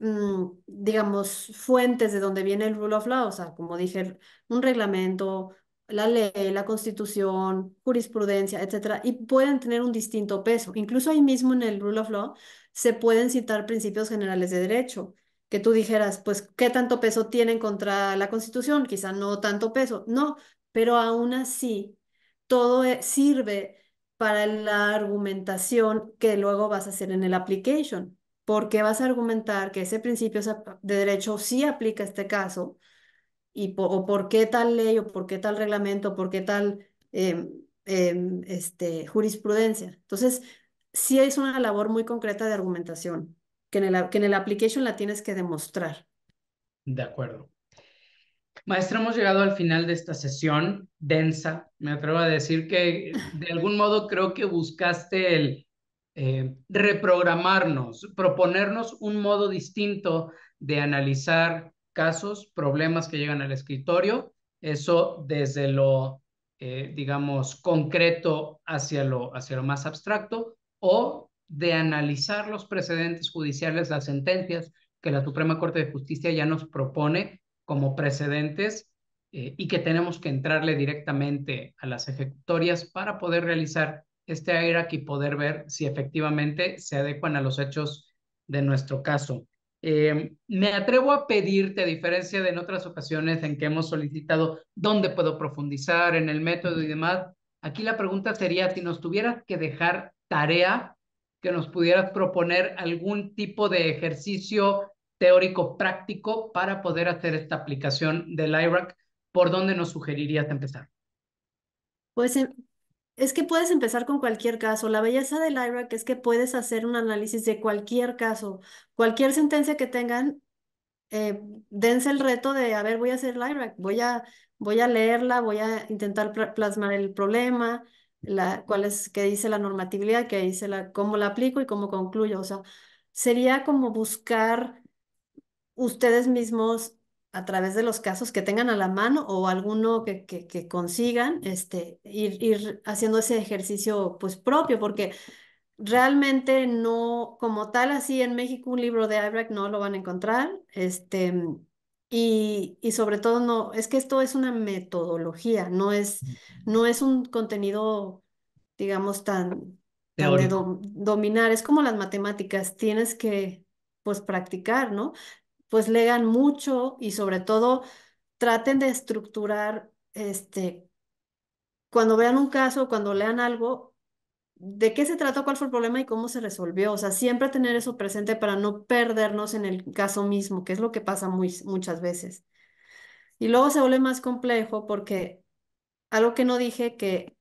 digamos, fuentes de donde viene el rule of law, o sea, como dije, un reglamento, la ley, la constitución, jurisprudencia, etcétera, y pueden tener un distinto peso. Incluso ahí mismo en el rule of law se pueden citar principios generales de derecho, que tú dijeras, pues, ¿qué tanto peso tienen contra la constitución? Quizá no tanto peso, no, pero aún así todo sirve para la argumentación que luego vas a hacer en el application, porque vas a argumentar que ese principio de derecho sí aplica a este caso o por qué tal ley o por qué tal reglamento, o por qué tal jurisprudencia. Entonces, sí es una labor muy concreta de argumentación, que en el application la tienes que demostrar. De acuerdo. Maestra, hemos llegado al final de esta sesión densa. Me atrevo a decir que de algún modo creo que buscaste el reprogramarnos, proponernos un modo distinto de analizar casos, problemas que llegan al escritorio, eso desde lo, digamos, concreto hacia lo más abstracto, o de analizar los precedentes judiciales, las sentencias que la Suprema Corte de Justicia ya nos propone como precedentes y que tenemos que entrarle directamente a las ejecutorias para poder realizar este IRAC y poder ver si efectivamente se adecuan a los hechos de nuestro caso. Me atrevo a pedirte, a diferencia de en otras ocasiones en que hemos solicitado dónde puedo profundizar en el método y demás, aquí la pregunta sería si nos tuvieras que dejar tarea, que nos pudieras proponer algún tipo de ejercicio teórico práctico para poder hacer esta aplicación del IRAC, ¿por dónde nos sugerirías empezar? Pues es que puedes empezar con cualquier caso. La belleza del IRAC es que puedes hacer un análisis de cualquier caso, cualquier sentencia que tengan. Dense el reto de, a ver, voy a hacer el IRAC, voy a leerla, voy a intentar plasmar el problema, cuál es, qué dice la normatividad, qué dice cómo la aplico y cómo concluyo. O sea, sería como buscar ustedes mismos a través de los casos que tengan a la mano o alguno que consigan, ir haciendo ese ejercicio pues propio, porque realmente no, como tal, así en México un libro de Albrecht no lo van a encontrar, y sobre todo no, es que esto es una metodología, no es un contenido, digamos, tan de Teórico, dominar, es como las matemáticas, tienes que, pues, practicar, ¿no? Pues lean mucho y sobre todo traten de estructurar, cuando vean un caso, cuando lean algo, de qué se trató, cuál fue el problema y cómo se resolvió. O sea, siempre tener eso presente para no perdernos en el caso mismo, que es lo que pasa muchas veces. Y luego se vuelve más complejo porque algo que no dije, que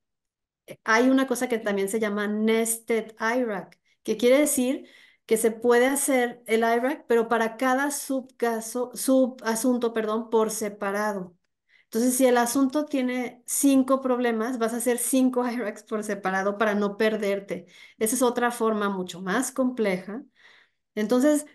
hay una cosa que también se llama nested IRAC, que quiere decir que se puede hacer el IRAC, pero para cada subcaso, subasunto, perdón, por separado. Entonces, si el asunto tiene 5 problemas, vas a hacer 5 IRACs por separado para no perderte. Esa es otra forma mucho más compleja. Entonces,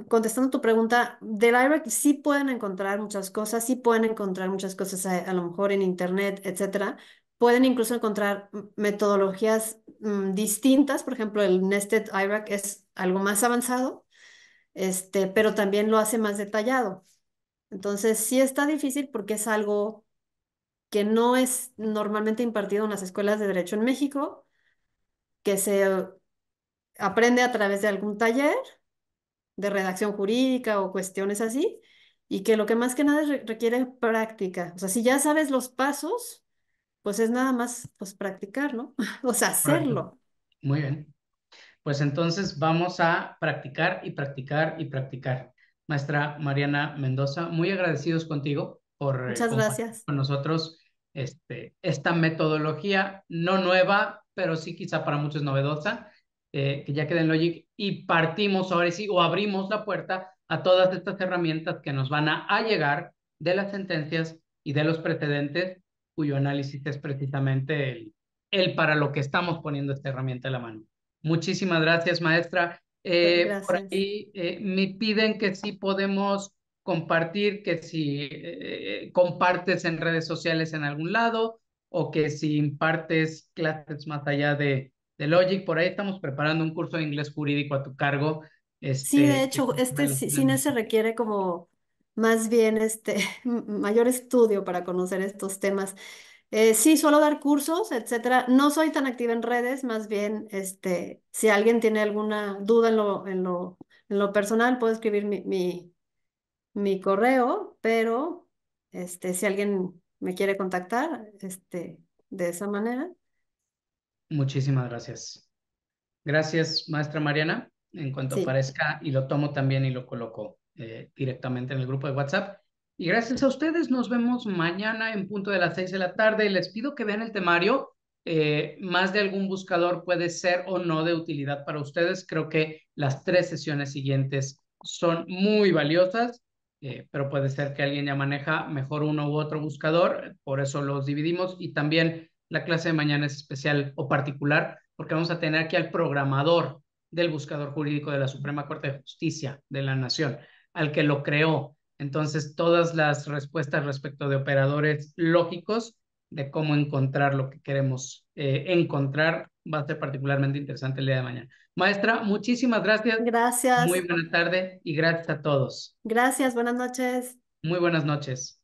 contestando tu pregunta, del IRAC sí pueden encontrar muchas cosas, sí pueden encontrar muchas cosas a lo mejor en internet, etcétera. Pueden incluso encontrar metodologías distintas, por ejemplo, el Nested IRAC es algo más avanzado, pero también lo hace más detallado. Entonces, sí está difícil porque es algo que no es normalmente impartido en las escuelas de derecho en México, que se aprende a través de algún taller de redacción jurídica o cuestiones así, y que lo que más que nada requiere práctica. O sea, si ya sabes los pasos, pues es nada más pues practicar, ¿no? O sea, correcto. hacerlo. Muy bien. Pues entonces vamos a practicar y practicar y practicar. Maestra Mariana Mendoza, muy agradecidos contigo por Muchas compartir gracias. con nosotros esta metodología no nueva, pero sí quizá para muchos novedosa, que ya queda en Logic y partimos ahora sí o abrimos la puerta a todas estas herramientas que nos van a llegar de las sentencias y de los precedentes, cuyo análisis es precisamente el para lo que estamos poniendo esta herramienta en la mano. Muchísimas gracias, maestra. Por Gracias. ahí me piden que si podemos compartir, que si compartes en redes sociales en algún lado o que si impartes clases más allá de Logic. Por ahí estamos preparando un curso de inglés jurídico a tu cargo. Sí, de Que hecho, vale la pena cine se mencionar. requiere como más bien mayor estudio para conocer estos temas. Sí, suelo dar cursos, etcétera. No soy tan activa en redes, más bien, si alguien tiene alguna duda en lo personal, puedo escribir mi correo, pero si alguien me quiere contactar, de esa manera, Muchísimas gracias. Gracias, maestra Mariana. En cuanto sí. aparezca, y lo tomo también y lo coloco directamente en el grupo de WhatsApp. Y gracias a ustedes, nos vemos mañana en punto de las 6 de la tarde. Les pido que vean el temario. Más de algún buscador puede ser o no de utilidad para ustedes. Creo que las 3 sesiones siguientes son muy valiosas, pero puede ser que alguien ya maneja mejor uno u otro buscador. Por eso los dividimos. Y también la clase de mañana es especial o particular porque vamos a tener aquí al programador del buscador jurídico de la Suprema Corte de Justicia de la Nación, al que lo creó. Entonces, todas las respuestas respecto de operadores lógicos de cómo encontrar lo que queremos encontrar va a ser particularmente interesante el día de mañana. Maestra, muchísimas gracias. Muy Gracias. buena tarde y gracias a todos. Gracias. Buenas noches. Muy buenas noches.